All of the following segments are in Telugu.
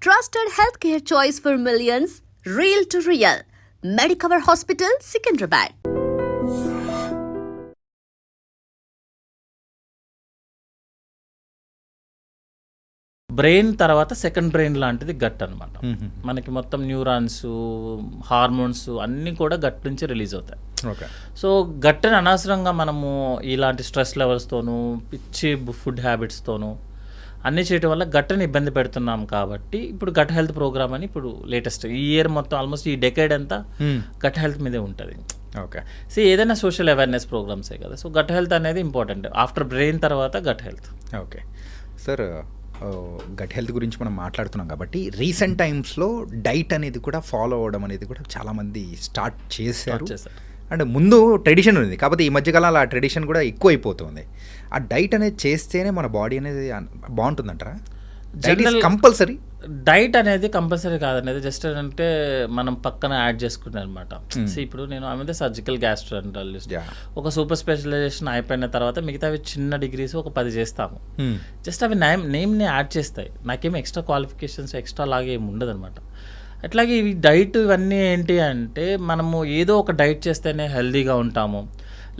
Trusted healthcare choice for millions, real to real. Medicover Hospital, Secunderabad. Brain తర్వాత సెకండ్ బ్రెయిన్ లాంటిది గట్ అనమాట. మనకి మొత్తం న్యూరాన్స్, హార్మోన్స్ అన్నీ కూడా గట్ నుంచి రిలీజ్ అవుతాయి. ఓకే. సో గట్ని అనవసరంగా మనము ఇలాంటి స్ట్రెస్ లెవెల్స్తోనూ, పిచ్చి ఫుడ్ హ్యాబిట్స్తోనూ అన్నీ చేయటం వల్ల గట్ని ఇబ్బంది పెడుతున్నాం. కాబట్టి ఇప్పుడు గట్ హెల్త్ ప్రోగ్రామ్ అని ఇప్పుడు లేటెస్ట్ ఈ ఇయర్ మొత్తం ఆల్మోస్ట్ ఈ డెకేడ్ అంతా గట్ హెల్త్ మీదే ఉంటుంది. ఓకే. సో ఏదైనా సోషల్ అవేర్నెస్ ప్రోగ్రామ్సే కదా. సో గట్ హెల్త్ అనేది ఇంపార్టెంట్. ఆఫ్టర్ బ్రెయిన్ తర్వాత gut health. Okay sir, gut health గురించి మనం మాట్లాడుతున్నాం కాబట్టి రీసెంట్ టైమ్స్లో డైట్ అనేది కూడా ఫాలో అవ్వడం అనేది కూడా చాలామంది స్టార్ట్ చేశారు. అండ్ ముందు ట్రెడిషన్ ఉంది, కాకపోతే ఈ మధ్యకాలంలో ఆ ట్రెడిషన్ కూడా ఎక్కువ అయిపోతుంది. ఆ డైట్ అనేది చేస్తేనే మన బాడీ అనేది బాగుంటుందంటారా? Diet is compulsory? డైట్ అనేది కంపల్సరీ కాదనేది జస్ట్ అంటే మనం పక్కన యాడ్ చేసుకున్నాం అనమాట. ఇప్పుడు నేను ఆమె సర్జికల్ గ్యాస్ట్రోఎంటరాలజిస్ట్, ఒక సూపర్ స్పెషలైజేషన్ అయిపోయిన తర్వాత మిగతా అవి చిన్న డిగ్రీస్ ఒక 10 చేస్తాము. జస్ట్ అవి నేమ్ని యాడ్ చేస్తాయి. నాకేమి ఎక్స్ట్రా క్వాలిఫికేషన్స్ ఎక్స్ట్రా లాగా ఏమి ఉండదు అనమాట. అట్లాగే ఇవి డైట్ ఇవన్నీ ఏంటి అంటే మనము ఏదో ఒక డైట్ చేస్తేనే హెల్దీగా ఉంటాము,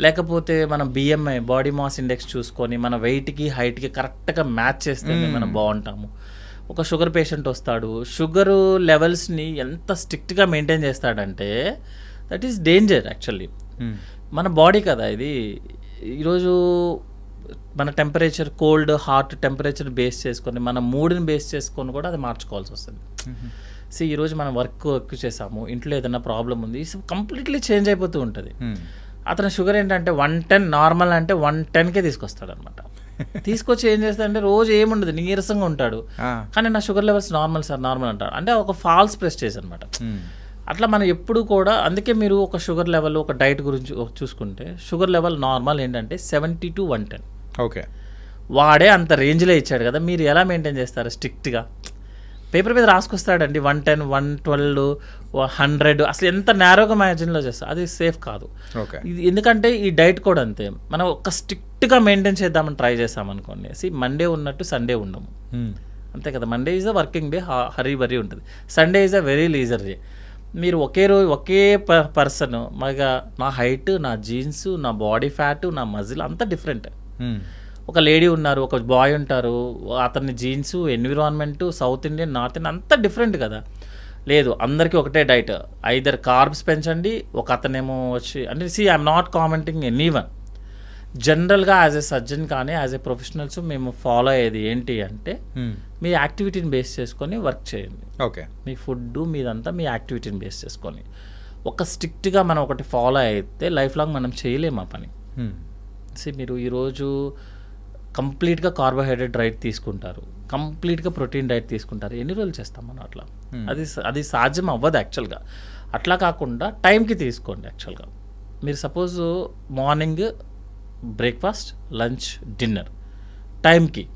లేకపోతే మనం బిఎంఐ బాడీ మాస్ ఇండెక్స్ చూసుకొని మన వెయిట్కి హైట్కి కరెక్ట్గా మ్యాచ్ చేస్తేనే మనం బాగుంటాము. ఒక షుగర్ పేషెంట్ వస్తాడు, షుగరు లెవెల్స్ని ఎంత స్ట్రిక్ట్గా మెయింటైన్ చేస్తాడంటే దట్ ఈస్ డేంజర్ యాక్చువల్లీ. మన బాడీ కదా ఇది. ఈరోజు మన temperature, cold hot temperature base చేసుకొని మన మూడ్ని బేస్ చేసుకొని కూడా అది మార్చుకోవాల్సి వస్తుంది. సో ఈరోజు మనం వర్క్ చేసాము, ఇంట్లో ఏదైనా ప్రాబ్లం ఉంది, కంప్లీట్లీ చేంజ్ అయిపోతూ ఉంటుంది. అతని షుగర్ ఏంటంటే 110 నార్మల్ అంటే 110కే తీసుకొస్తాడు అనమాట. తీసుకొచ్చి ఏం చేస్తాడంటే రోజు ఏముండదు, నీరసంగా ఉంటాడు, కానీ నా sugar levels normal sir normal అంటాడు. అంటే ఒక ఫాల్స్ ప్రెస్టేజ్ అనమాట. అట్లా మనం ఎప్పుడు కూడా, అందుకే మీరు ఒక షుగర్ లెవెల్, ఒక డైట్ గురించి చూసుకుంటే షుగర్ లెవెల్ నార్మల్ ఏంటంటే 70 to 110. ఓకే. వాడే అంత రేంజ్లో ఇచ్చాడు కదా, మీరు ఎలా మెయింటైన్ చేస్తారు? స్ట్రిక్ట్గా పేపర్ మీద రాసుకొస్తాడండి 110, 112, 100, అసలు ఎంత నేరోగా మ్యాజిన్లో చేస్తారు. అది సేఫ్ కాదు. ఇది ఎందుకంటే ఈ డైట్ కూడా అంతే. మనం ఒక స్ట్రిక్ట్గా మెయింటైన్ చేద్దామని ట్రై చేసామనుకోండి, మండే ఉన్నట్టు సండే ఉండము, అంతే కదా. Monday is a working day, hurry burry ఉంటుంది. Sunday is a very leisure day. మీరు ఒకే రోజు ఒకే పర్సన్, మగా నా హైట్, నా జీన్స్, నా బాడీ ఫ్యాట్, నా మజిల్ అంతా డిఫరెంట్. ఒక లేడీ ఉన్నారు, ఒక బాయ్ ఉంటారు, అతని jeans, environment, south Indian, north Indian అంతా డిఫరెంట్ కదా. లేదు అందరికీ ఒకటే డైట్, ఐదర్ కార్బ్స్ పెంచండి, ఒక అతనేమో వచ్చి అంటే ఐఎమ్ నాట్ కామెంటింగ్ ఎనీవన్. జనరల్గా యాజ్ ఎ సర్జన్ కానీ యాజ్ ఎ ప్రొఫెషనల్స్ మేము ఫాలో అయ్యేది ఏంటి అంటే మీ యాక్టివిటీని బేస్ చేసుకొని వర్క్ చేయండి. ఓకే. మీ ఫుడ్ మీదంతా మీ యాక్టివిటీని బేస్ చేసుకొని ఒక స్ట్రిక్ట్గా మనం ఒకటి ఫాలో అయితే లైఫ్ లాంగ్ మనం చేయలేము ఆ పని. మీరు ఈరోజు కంప్లీట్గా కార్బోహైడ్రేట్ డైట్ తీసుకుంటారు, కంప్లీట్గా ప్రోటీన్ డైట్ తీసుకుంటారు, ఎన్ని రోజులు చేస్తాం మనం అట్లా? అది సాధ్యం అవ్వదు యాక్చువల్గా. అట్లా కాకుండా టైంకి తీసుకోండి. యాక్చువల్గా మీరు suppose morning breakfast, lunch, dinner టైంకి,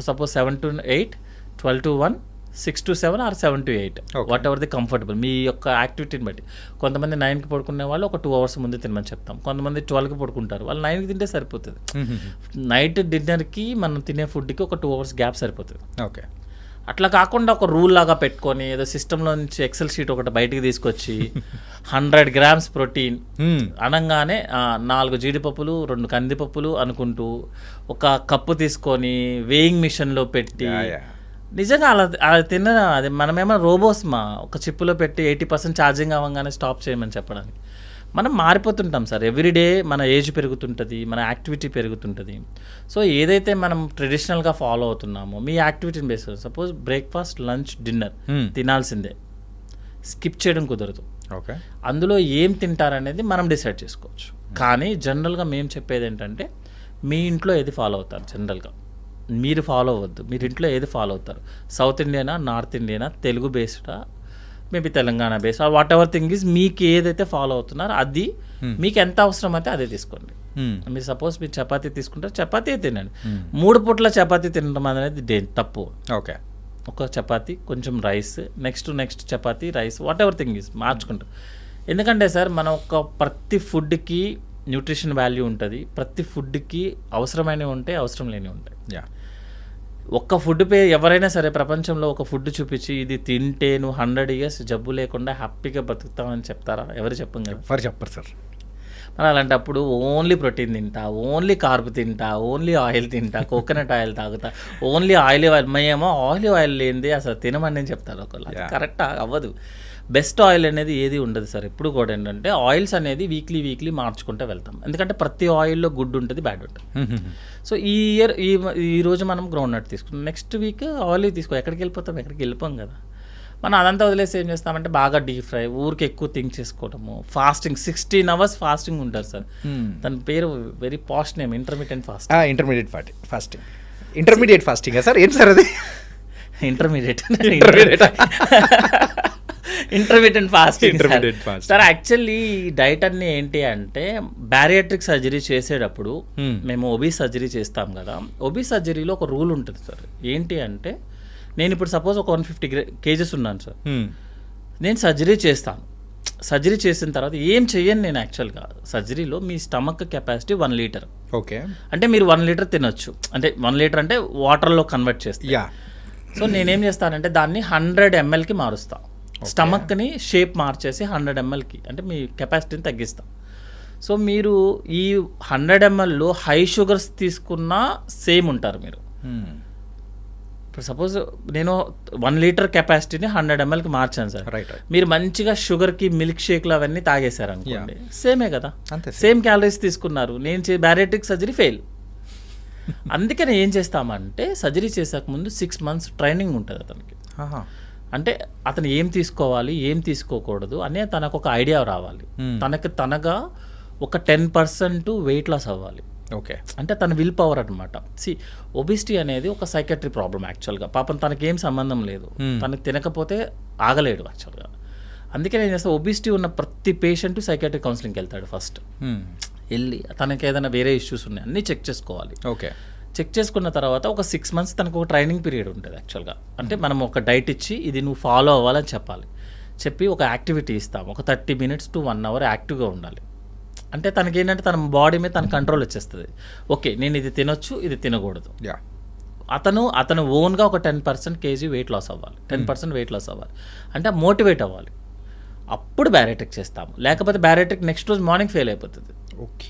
suppose 7 to 8, 12 to 1, 6 to 7 or 7 to 8, whatever the comfortable మీ యొక్క యాక్టివిటీని బట్టి. కొంతమంది 9కి పడుకునే వాళ్ళు ఒక 2 hours ముందు తినమని చెప్తాం. కొంతమంది 12కి పడుకుంటారు, వాళ్ళు 9కి తింటే సరిపోతుంది. నైట్ డిన్నర్కి మనం తినే ఫుడ్కి ఒక 2 hours గ్యాప్ సరిపోతుంది. ఓకే. అట్లా కాకుండా ఒక రూల్ లాగా పెట్టుకొని ఏదో సిస్టంలో నుంచి ఎక్సెల్ షీట్ ఒకటి బయటికి తీసుకొచ్చి 100 grams ప్రోటీన్ అనగానే 4 జీడిపప్పులు, 2 కందిపప్పులు అనుకుంటూ ఒక కప్పు తీసుకొని వేయింగ్ మిషన్లో పెట్టి, నిజంగా అలా తిన్న అది మనమేమో రోబోస్ ఒక చిప్పులో పెట్టి 80% ఛార్జింగ్ అవ్వగానే స్టాప్ చేయమని చెప్పడానికి. మనం మారిపోతుంటాం సార్. ఎవ్రీడే మన ఏజ్ పెరుగుతుంటుంది, మన యాక్టివిటీ పెరుగుతుంటుంది. సో ఏదైతే మనం ట్రెడిషనల్గా ఫాలో అవుతున్నామో మీ యాక్టివిటీని base, suppose breakfast, lunch, dinner తినాల్సిందే, స్కిప్ చేయడం కుదరదు. ఓకే. అందులో ఏం తింటారనేది మనం డిసైడ్ చేసుకోవచ్చు. కానీ జనరల్గా మేము చెప్పేది ఏంటంటే మీ ఇంట్లో ఏది ఫాలో అవుతారు, జనరల్గా మీరు ఫాలో అవ్వద్దు. మీరు ఇంట్లో ఏది ఫాలో అవుతారు, సౌత్ ఇండియనా, నార్త్ ఇండియనా, తెలుగు బేస్డా, maybe Telangana base, whatever thing is మీకు ఏదైతే ఫాలో అవుతున్నారో అది మీకు ఎంత అవసరం అయితే అదే తీసుకోండి. మీరు సపోజ్ మీరు చపాతీ తీసుకుంటారు, చపాతీ తినండి. 3 పూట్ల చపాతీ తినడం అనేది తప్పు. ఓకే. ఒక చపాతీ, కొంచెం rice, next chapati, rice, whatever thing is మార్చుకుంటాం. ఎందుకంటే సార్ మనం ప్రతి ఫుడ్కి న్యూట్రిషన్ వాల్యూ ఉంటుంది, ప్రతి ఫుడ్కి అవసరమైనవి ఉంటాయి, అవసరం లేనివి ఉంటాయి. ఒక్క ఫుడ్ ఎవరైనా సరే ప్రపంచంలో ఒక ఫుడ్ చూపించి ఇది తింటే నువ్వు 100 years జబ్బు లేకుండా హ్యాపీగా బతుకుతామని చెప్తారా? ఎవరు చెప్పం కదా. ఎవరు చెప్పరు సార్. మరి అలాంటప్పుడు ఓన్లీ ప్రోటీన్ తింటా, ఓన్లీ కార్బ్ తింటా, ఓన్లీ ఆయిల్ తింటా, కోకోనట్ ఆయిల్ తాగుతా, ఓన్లీ ఆయిల్ మేమో ఆయిల్ లేనిది అసలు తినమని నేను చెప్తాను ఒకళ్ళు. కరెక్ట్ అవ్వదు. బెస్ట్ ఆయిల్ అనేది ఏది ఉండదు సార్. ఎప్పుడు కూడా ఏంటంటే ఆయిల్స్ అనేది వీక్లీ మార్చుకుంటూ వెళ్తాం. ఎందుకంటే ప్రతి ఆయిల్లో గుడ్ ఉంటుంది, బ్యాడ్ ఉంటుంది. సో ఈ ఇయర్ ఈ రోజు మనం గ్రౌండ్ నట్ తీసుకున్నాం, నెక్స్ట్ వీక్ ఆయిల్ తీసుకో, ఎక్కడికి వెళ్ళిపోం కదా. మనం అదంతా వదిలేసి ఏం చేస్తామంటే బాగా డీప్ ఫ్రై, ఊరికి ఎక్కువ థింక్ చేసుకోవడము, ఫాస్టింగ్ 16 hours ఫాస్టింగ్ ఉంటారు సార్. దాని పేరు very past name, intermediate fasting. Intermediate fasting sir. ఏంటి సార్ అది? Intermediate fasting sir. Actually diet అన్ని ఏంటి అంటే బ్యారియాట్రిక్ సర్జరీ చేసేటప్పుడు మేము ఒబీస్ సర్జరీ చేస్తాం కదా. ఒబీస్ సర్జరీలో ఒక రూల్ ఉంటుంది సార్. ఏంటి అంటే నేను ఇప్పుడు సపోజ్ ఒక 150 kgs ఉన్నాను సార్, నేను సర్జరీ చేస్తాను. సర్జరీ చేసిన తర్వాత ఏం చెయ్యను నేను. యాక్చువల్గా సర్జరీలో మీ స్టమక్ కెపాసిటీ 1 liter. ఓకే, అంటే మీరు 1 liter తినొచ్చు. అంటే 1 liter అంటే వాటర్లో కన్వర్ట్ చేస్తా. సో నేనేం చేస్తానంటే దాన్ని 100 mlకి మారుస్తాను. స్టమక్ని షేప్ మార్చేసి 100 mlకి, అంటే మీ కెపాసిటీని తగ్గిస్తాం. సో మీరు ఈ 100 mlలో హై షుగర్స్ తీసుకున్నా సేమ్ ఉంటారు మీరు. ఇప్పుడు సపోజ్ నేను 1 liter కెపాసిటీని 100 mlకి మార్చాను సార్. మీరు మంచిగా షుగర్కి మిల్క్ షేక్లు అవన్నీ తాగేశారు అనుకోండి, సేమే కదా, సేమ్ క్యాలరీస్ తీసుకున్నారు. నేను బ్యారియాట్రిక్ సర్జరీ ఫెయిల్. అందుకని ఏం చేస్తామంటే సర్జరీ చేసాక ముందు 6 months ట్రైనింగ్ ఉంటుంది అతనికి. అంటే అతను ఏం తీసుకోవాలి, ఏం తీసుకోకూడదు అనే తనకు ఒక ఐడియా రావాలి. తనగా ఒక 10% వెయిట్ లాస్ అవ్వాలి. ఓకే, అంటే తన విల్ పవర్ అనమాట. ఒబిసిటీ అనేది ఒక సైకాట్రీ ప్రాబ్లం యాక్చువల్గా. పాపం తనకేం సంబంధం లేదు, తనకు తినకపోతే ఆగలేడు యాక్చువల్గా. అందుకే నేను చేస్తాను, ఒబిసిటీ ఉన్న ప్రతి పేషెంట్ సైకాట్రీ కౌన్సిలింగ్కి వెళ్తాడు ఫస్ట్. వెళ్ళి తనకి ఏదైనా వేరే ఇష్యూస్ ఉన్నాయి అన్నీ చెక్ చేసుకోవాలి. ఓకే, చెక్ చేసుకున్న తర్వాత ఒక 6 months తనకు ఒక ట్రైనింగ్ పీరియడ్ ఉంటుంది యాక్చువల్గా. అంటే మనం ఒక డైట్ ఇచ్చి ఇది నువ్వు ఫాలో అవ్వాలని చెప్పి ఒక యాక్టివిటీ ఇస్తాం. ఒక 30 minutes to 1 hour యాక్టివ్గా ఉండాలి. అంటే తనకి ఏంటంటే తన బాడీ మీద తన కంట్రోల్ వచ్చేస్తుంది. ఓకే, నేను ఇది తినొచ్చు, ఇది తినకూడదు. అతను ఓన్గా ఒక 10% kg వెయిట్ లాస్ అవ్వాలి, 10% వెయిట్ లాస్ అవ్వాలి. అంటే మోటివేట్ అవ్వాలి. అప్పుడు బ్యారియాట్రిక్ చేస్తాము. లేకపోతే బ్యారియాట్రిక్ నెక్స్ట్ రోజు మార్నింగ్ ఫెయిల్ అయిపోతుంది.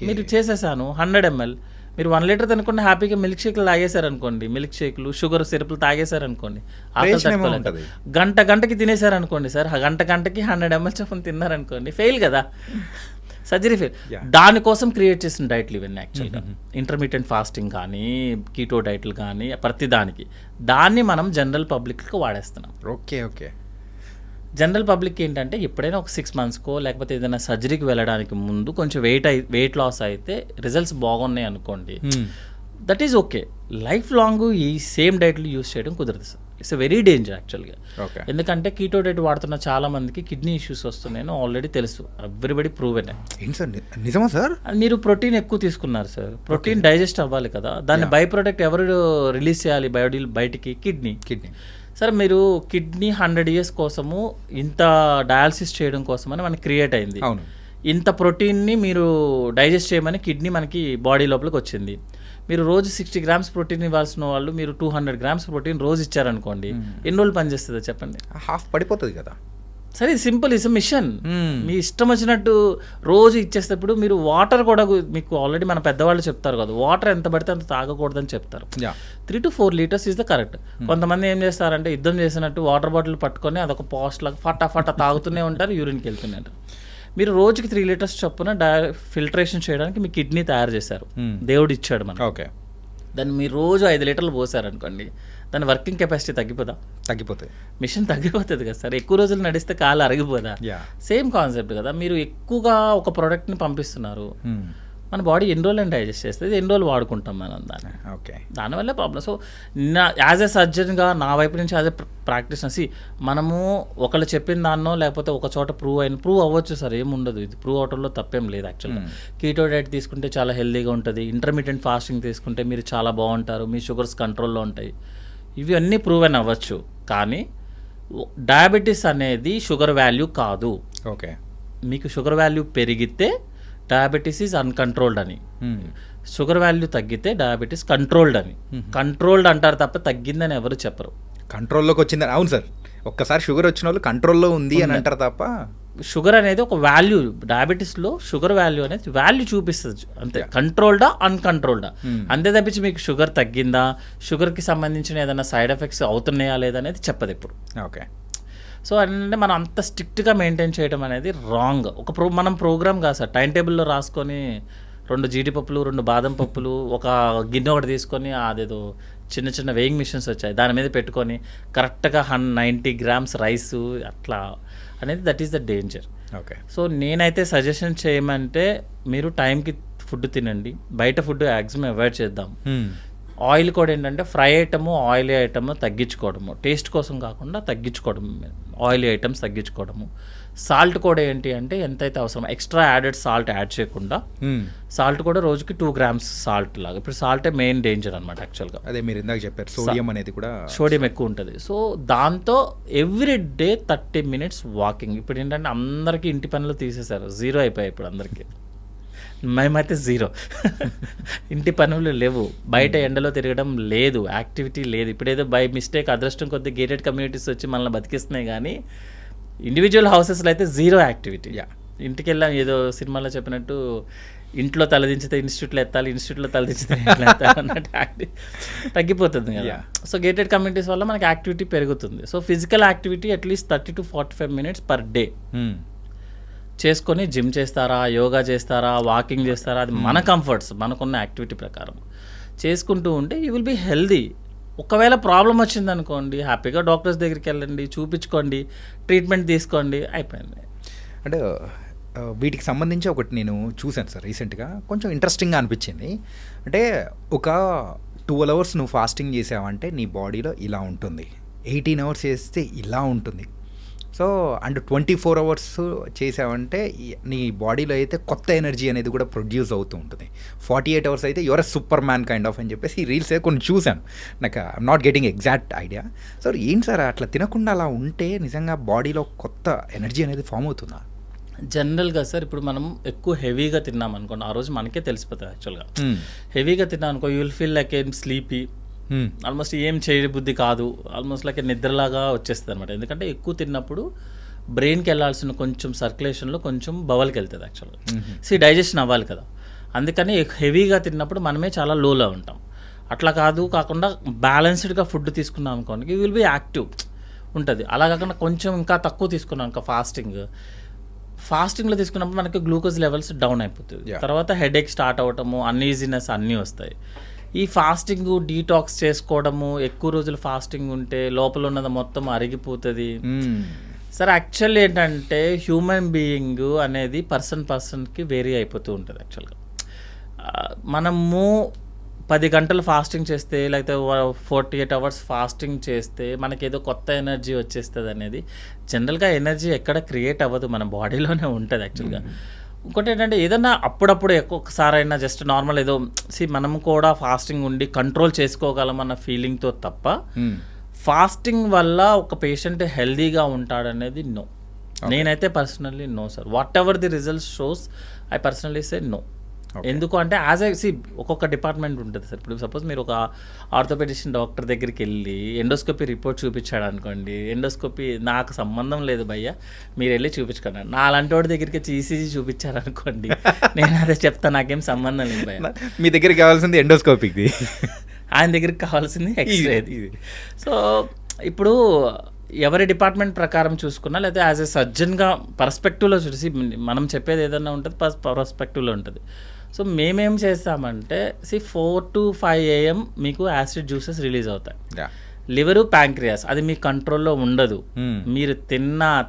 మీరు చేసేసాను 100 ml, మీరు 1 liter తినకుండా హ్యాపీగా మిల్క్ షేక్లు తాగేశారనుకోండి, మిల్క్ షేక్లు షుగర్ సిరప్లు తాగేశారనుకోండి, గంటకి తినేశారనుకోండి సార్, గంటకి 100 ml చొప్పున తిన్నారనుకోండి, ఫెయిల్ కదా, సర్జరీ ఫెయిల్. దానికోసం క్రియేట్ చేసిన డైట్లు ఇవన్నీ యాక్చువల్గా. ఇంటర్మీడియట్ ఫాస్టింగ్ కానీ, కీటో డైట్లు కానీ, ప్రతి దాన్ని మనం జనరల్ పబ్లిక్కి వాడేస్తున్నాం. ఓకే. జనరల్ పబ్లిక్ ఏంటంటే ఎప్పుడైనా ఒక 6 monthsకో లేకపోతే ఏదైనా సర్జరీకి వెళ్ళడానికి ముందు కొంచెం వెయిట్ లాస్ అయితే రిజల్ట్స్ బాగున్నాయి అనుకోండి, that is okay. Life long ఈ సేమ్ డైట్లు యూస్ చేయడం కుదరదు సార్. ఇట్స్ వెరీ డేంజర్ యాక్చువల్గా. ఎందుకంటే కీటో డైట్ వాడుతున్న చాలా మందికి కిడ్నీ ఇష్యూస్ వస్తున్నాయని ఆల్రెడీ తెలుసు, ఎవ్రీబడి ప్రూవెన్. నిజమా సార్? మీరు ప్రోటీన్ ఎక్కువ తీసుకున్నారు సార్, ప్రోటీన్ డైజెస్ట్ అవ్వాలి కదా, దాన్ని బై ప్రొడక్ట్ ఎవరు రిలీజ్ చేయాలి బయటికి? కిడ్నీ. సరే, మీరు కిడ్నీ 100 years కోసము ఇంత డయాలసిస్ చేయడం కోసమని మనకి క్రియేట్ అయింది. ఇంత ప్రోటీన్ని మీరు డైజెస్ట్ చేయమని కిడ్నీ మనకి బాడీ లోపలికి వచ్చింది. మీరు రోజు 60 grams ప్రోటీన్ ఇవ్వాల్సిన వాళ్ళు మీరు 200 grams ప్రోటీన్ రోజు ఇచ్చారనుకోండి, ఎన్ని రోజులు పనిచేస్తుందో చెప్పండి? హాఫ్ పడిపోతుంది కదా. సరే, సింపుల్, ఇస్ మిషన్. మీ ఇష్టం వచ్చినట్టు రోజు ఇచ్చేసేటప్పుడు మీరు వాటర్ కూడా, మీకు ఆల్రెడీ మన పెద్దవాళ్ళు చెప్తారు కదా, వాటర్ ఎంత పడితే అంత తాగకూడదని చెప్తారు. 3 to 4 liters is the correct. కొంతమంది ఏం చేస్తారంటే యుద్ధం చేసినట్టు వాటర్ బాటిల్ పట్టుకొని అదొక పోస్ట్ లాగా ఫటా తాగుతూనే ఉంటారు, యూరిన్కి వెళ్తున్నారు. మీరు రోజుకి 3 liters చొప్పున ఫిల్టరేషన్ చేయడానికి మీ కిడ్నీ తయారు చేశారు, దేవుడు ఇచ్చాడు మనకి. ఓకే, దాన్ని మీరు రోజు 5 లీటర్లు పోసారనుకోండి, దాని వర్కింగ్ కెపాసిటీ తగ్గిపోతుంది. మిషన్ తగ్గిపోతుంది కదా సార్. ఎక్కువ రోజులు నడిస్తే కాలు అరిగిపోదా? సేమ్ కాన్సెప్ట్ కదా. మీరు ఎక్కువగా ఒక ప్రోడక్ట్ని పంపిస్తున్నారు, మన బాడీ ఎన్ని రోజులు డైజెస్ట్ చేస్తుంది, ఎన్ని రోజులు వాడుకుంటాం మనం దాన్ని. దానివల్లే ప్రాబ్లం. సో యాజ్ ఎ సర్జన్గా నా వైపు నుంచి యాజ్ ఎ ప్రాక్టీషనర్, మనము ఒకళ్ళు చెప్పిన దాన్నో లేకపోతే ఒక చోట ప్రూవ్ అవ్వచ్చు సార్, ఏముండదు, ఇది ప్రూవ్ అవటంలో తప్పేం లేదు యాక్చువల్గా. కీటో డైట్ తీసుకుంటే చాలా హెల్తీగా ఉంటుంది, ఇంటర్మీడియట్ ఫాస్టింగ్ తీసుకుంటే మీరు చాలా బాగుంటారు, మీ షుగర్స్ కంట్రోల్లో ఉంటాయి, ఇవి అన్నీ ప్రూవెన్ అవ్వచ్చు. కానీ డయాబెటీస్ అనేది షుగర్ వాల్యూ కాదు. ఓకే, మీకు షుగర్ వాల్యూ పెరిగితే డయాబెటీస్ ఈజ్ అన్కంట్రోల్డ్ అని. షుగర్ వాల్యూ తగ్గితే డయాబెటీస్ కంట్రోల్డ్ అని. కంట్రోల్డ్ అంటారు తప్ప తగ్గిందని ఎవరు చెప్పరు. కంట్రోల్లోకి వచ్చిందని, అవును సార్, ఒక్కసారి షుగర్ వచ్చిన వాళ్ళు కంట్రోల్లో ఉంది అని అంటారు తప్ప. షుగర్ అనేది ఒక వాల్యూ, డయాబెటీస్లో షుగర్ వాల్యూ అనేది వాల్యూ చూపిస్తుంది అంతే. కంట్రోల్డా అన్కంట్రోల్డా అంతే తప్పించి మీకు షుగర్ తగ్గిందా, షుగర్కి సంబంధించిన ఏదైనా సైడ్ ఎఫెక్ట్స్ అవుతున్నాయా లేదనేది చెప్పదు ఇప్పుడు. ఓకే. సో అంటే మనం అంత స్ట్రిక్ట్గా మెయింటైన్ చేయడం అనేది రాంగ్. మనం ప్రోగ్రామ్ కాదు సార్, టైం టేబుల్లో రాసుకొని 2 జీడిపప్పులు 2 బాదం పప్పులు ఒక గిన్నె ఒకటి తీసుకొని అదేదో చిన్న చిన్న వెయింగ్ మిషన్స్ వచ్చాయి దాని మీద పెట్టుకొని కరెక్ట్గా 90 grams రైస్ అట్లా అనేది that is the danger. Okay. So నేనైతే సజెషన్ చేయమంటే మీరు టైంకి ఫుడ్ తినండి, బయట ఫుడ్ మ్యాక్సిమం అవాయిడ్ చేద్దాం. ఆయిల్ కూడా ఏంటంటే ఫ్రై ఐటము ఆయిలీ ఐటమ్ తగ్గించుకోవడము, టేస్ట్ కోసం కాకుండా తగ్గించుకోవడం, ఆయిలీ ఐటమ్స్ తగ్గించుకోవడము. సాల్ట్ కూడా ఏంటి అంటే ఎంతైతే అవసరం ఎక్స్ట్రా యాడెడ్ సాల్ట్ యాడ్ చేయకుండా, సాల్ట్ కూడా రోజుకి 2 grams సాల్ట్ లాగా. ఇప్పుడు సాల్టే మెయిన్ డేంజర్ అనమాట యాక్చువల్గా. అదే మీరు ఇందాక చెప్పారు, సోడియం అనేది కూడా, సోడియం ఎక్కువ ఉంటుంది. సో దాంతో ఎవ్రీ డే 30 minutes వాకింగ్. ఇప్పుడు ఏంటంటే అందరికీ ఇంటి పనులు తీసేశారు, 0 అయిపోయాయి ఇప్పుడు అందరికీ. మేమైతే 0 ఇంటి పనులు లేవు, బయట ఎండలో తిరగడం లేదు, యాక్టివిటీ లేదు. ఇప్పుడేదో బై మిస్టేక్ అదృష్టం కొద్ది గేటెడ్ కమ్యూనిటీస్ వచ్చి మనల్ని బతికిస్తున్నాయి, కానీ ఇండివిజువల్ హౌసెస్లో అయితే 0 యాక్టివిటీ. ఇంటికి వెళ్ళాం ఏదో సినిమాలో చెప్పినట్టు, ఇంట్లో తలదించితే ఇన్స్టిట్యూట్లో ఎత్తాలి, ఇన్స్టిట్యూట్లో తలదించితే ఇంట్లో ఎత్తాలి అన్నట్టు తగ్గిపోతుంది కదా. సో గేటెడ్ కమ్యూనిటీస్ వల్ల మనకి యాక్టివిటీ పెరుగుతుంది. So physical activity at least 30 to 45 minutes per day చేసుకొని, జిమ్ చేస్తారా, యోగా చేస్తారా, వాకింగ్ చేస్తారా, అది మన కంఫర్ట్స్, మనకున్న యాక్టివిటీ ప్రకారం చేసుకుంటూ ఉంటే యూ విల్ బీ హెల్దీ. ఒకవేళ ప్రాబ్లం వచ్చిందనుకోండి, హ్యాపీగా డాక్టర్స్ దగ్గరికి వెళ్ళండి, చూపించుకోండి, ట్రీట్మెంట్ తీసుకోండి, అయిపోయింది. అంటే వీటికి సంబంధించి ఒకటి నేను చూశాను సార్ రీసెంట్గా, కొంచెం ఇంట్రెస్టింగ్గా అనిపించింది. అంటే ఒక 12 hours నువ్వు ఫాస్టింగ్ చేసావంటే నీ బాడీలో ఇలా ఉంటుంది, 18 hours చేస్తే ఇలా ఉంటుంది. సో అండ్ 24 hours చేసావంటే నీ బాడీలో అయితే కొత్త ఎనర్జీ అనేది కూడా ప్రొడ్యూస్ అవుతూ ఉంటుంది. 48 hours అయితే you're super man kind of అని చెప్పేసి ఈ రీల్స్ కొన్ని చూశాను. నాకు I'm not getting exact idea. So ఏంటి సార్ అట్లా తినకుండా అలా ఉంటే నిజంగా బాడీలో కొత్త ఎనర్జీ అనేది ఫామ్ అవుతుందా? జనరల్గా సార్ ఇప్పుడు మనం ఎక్కువ హెవీగా తిన్నాం అనుకోండి, ఆ రోజు మనకే తెలిసిపోతుంది యాక్చువల్గా. హెవీగా తిన్నాం అనుకో, యూ విల్ ఫీల్ లైక్ ఏం స్లీపీ, ఆల్మోస్ట్ ఏం చేయబుద్ధి కాదు, ఆల్మోస్ట్ లైక్ నిద్రలాగా వచ్చేస్తుంది అనమాట. ఎందుకంటే ఎక్కువ తిన్నప్పుడు బ్రెయిన్కి వెళ్ళాల్సిన కొంచెం సర్క్యులేషన్లో కొంచెం బవల్కి వెళ్తుంది యాక్చువల్గా. డైజెషన్ అవ్వాలి కదా, అందుకని హెవీగా తిన్నప్పుడు మనమే చాలా లోలో ఉంటాం. అట్లా కాకుండా బ్యాలెన్స్డ్గా ఫుడ్ తీసుకున్నాం అనుకోండి, యూ విల్ బీ యాక్టివ్ ఉంటుంది. అలా కాకుండా కొంచెం ఇంకా తక్కువ తీసుకున్నాం అనుకో, ఫాస్టింగ్లో తీసుకున్నప్పుడు మనకి గ్లూకోజ్ లెవెల్స్ డౌన్ అయిపోతుంది, తర్వాత హెడేక్ స్టార్ట్ అవ్వటము, అన్ఈజీనెస్ అన్నీ వస్తాయి. ఈ ఫాస్టింగ్ డీటాక్స్ చేసుకోవడము, ఎక్కువ రోజులు ఫాస్టింగ్ ఉంటే లోపల ఉన్నది మొత్తం అరిగిపోతుంది. సార్ యాక్చువల్లీ ఏంటంటే హ్యూమన్ బీయింగ్ అనేది పర్సన్కి వేరీ అయిపోతూ ఉంటుంది యాక్చువల్గా. మనము 10 గంటలు ఫాస్టింగ్ చేస్తే, లేకపోతే 48 hours ఫాస్టింగ్ చేస్తే మనకేదో కొత్త ఎనర్జీ వచ్చేస్తుంది అనేది జనరల్గా ఎనర్జీ ఎక్కడ క్రియేట్ అవ్వదు, మన బాడీలోనే ఉంటుంది యాక్చువల్గా. ఇంకోటి ఏంటంటే ఏదన్నా అప్పుడప్పుడు ఒక్కొక్కసారైనా జస్ట్ నార్మల్ ఏదో మనం కూడా ఫాస్టింగ్ ఉండి కంట్రోల్ చేసుకోగలం అన్న ఫీలింగ్తో తప్ప ఫాస్టింగ్ వల్ల ఒక పేషెంట్ హెల్దీగా ఉంటాడనేది నో. నేనైతే personally no sir. Whatever the results shows I personally say no. ఎందుకు అంటే ఒక్కొక్క డిపార్ట్మెంట్ ఉంటుంది సార్. ఇప్పుడు సపోజ్ మీరు ఒక ఆర్థోపెడిషన్ డాక్టర్ దగ్గరికి వెళ్ళి ఎండోస్కోపీ రిపోర్ట్ చూపించాడు అనుకోండి, ఎండోస్కోపీ నాకు సంబంధం లేదు భయ్య, మీరు వెళ్ళి చూపించుకోండి. నా అలాంటి వాడి దగ్గరికి వచ్చి ఈసీజీ చూపించారనుకోండి, నేను అదే చెప్తాను, నాకేం సంబంధం లేదు భయ్య. మీ దగ్గరికి కావాల్సింది ఎండోస్కోపీకి, ఆయన దగ్గరికి కావాల్సింది ఎక్స్రేది. సో ఇప్పుడు ఎవరి డిపార్ట్మెంట్ ప్రకారం చూసుకున్నా, లేదా యాజ్ ఎ సర్జన్గా పర్స్పెక్టివ్లో చూసి మనం చెప్పేది ఏదైనా ఉంటుంది, పర్స్పెక్టివ్లో ఉంటుంది. సో మేమేం చేస్తామంటే 4 to 5 AM మీకు యాసిడ్ జ్యూసెస్ రిలీజ్ అవుతాయి. లివరు, ప్యాంక్రియాస్ అది మీ కంట్రోల్లో ఉండదు. మీరు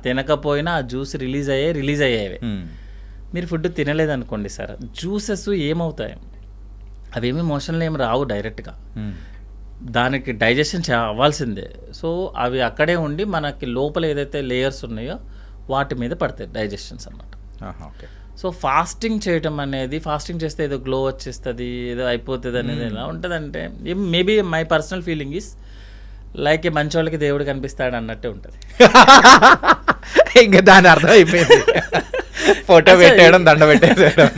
తినకపోయినా ఆ జ్యూస్ రిలీజ్ అయ్యేవే. మీరు ఫుడ్ తినలేదనుకోండి సార్, జ్యూసెస్ ఏమవుతాయి, అవేమీ మోషన్లో ఏమి రావు డైరెక్ట్గా, దానికి డైజెషన్ అవ్వాల్సిందే. సో అవి అక్కడే ఉండి మనకి లోపల ఏదైతే లేయర్స్ ఉన్నాయో వాటి మీద పడతాయి డైజెషన్స్ అన్నమాట. సో ఫాస్టింగ్ చేయటం అనేది, ఫాస్టింగ్ చేస్తే ఏదో గ్లో వచ్చేస్తుంది, ఏదో అయిపోతుంది అనేది ఎలా ఉంటుందంటే, maybe my personal feeling is like మంచి వాళ్ళకి దేవుడు కనిపిస్తాడు అన్నట్టే ఉంటుంది. ఇంకా దాని అర్థం అయిపోయింది. ఫోటో పెట్టేయడం, దండ పెట్టేసేయడం.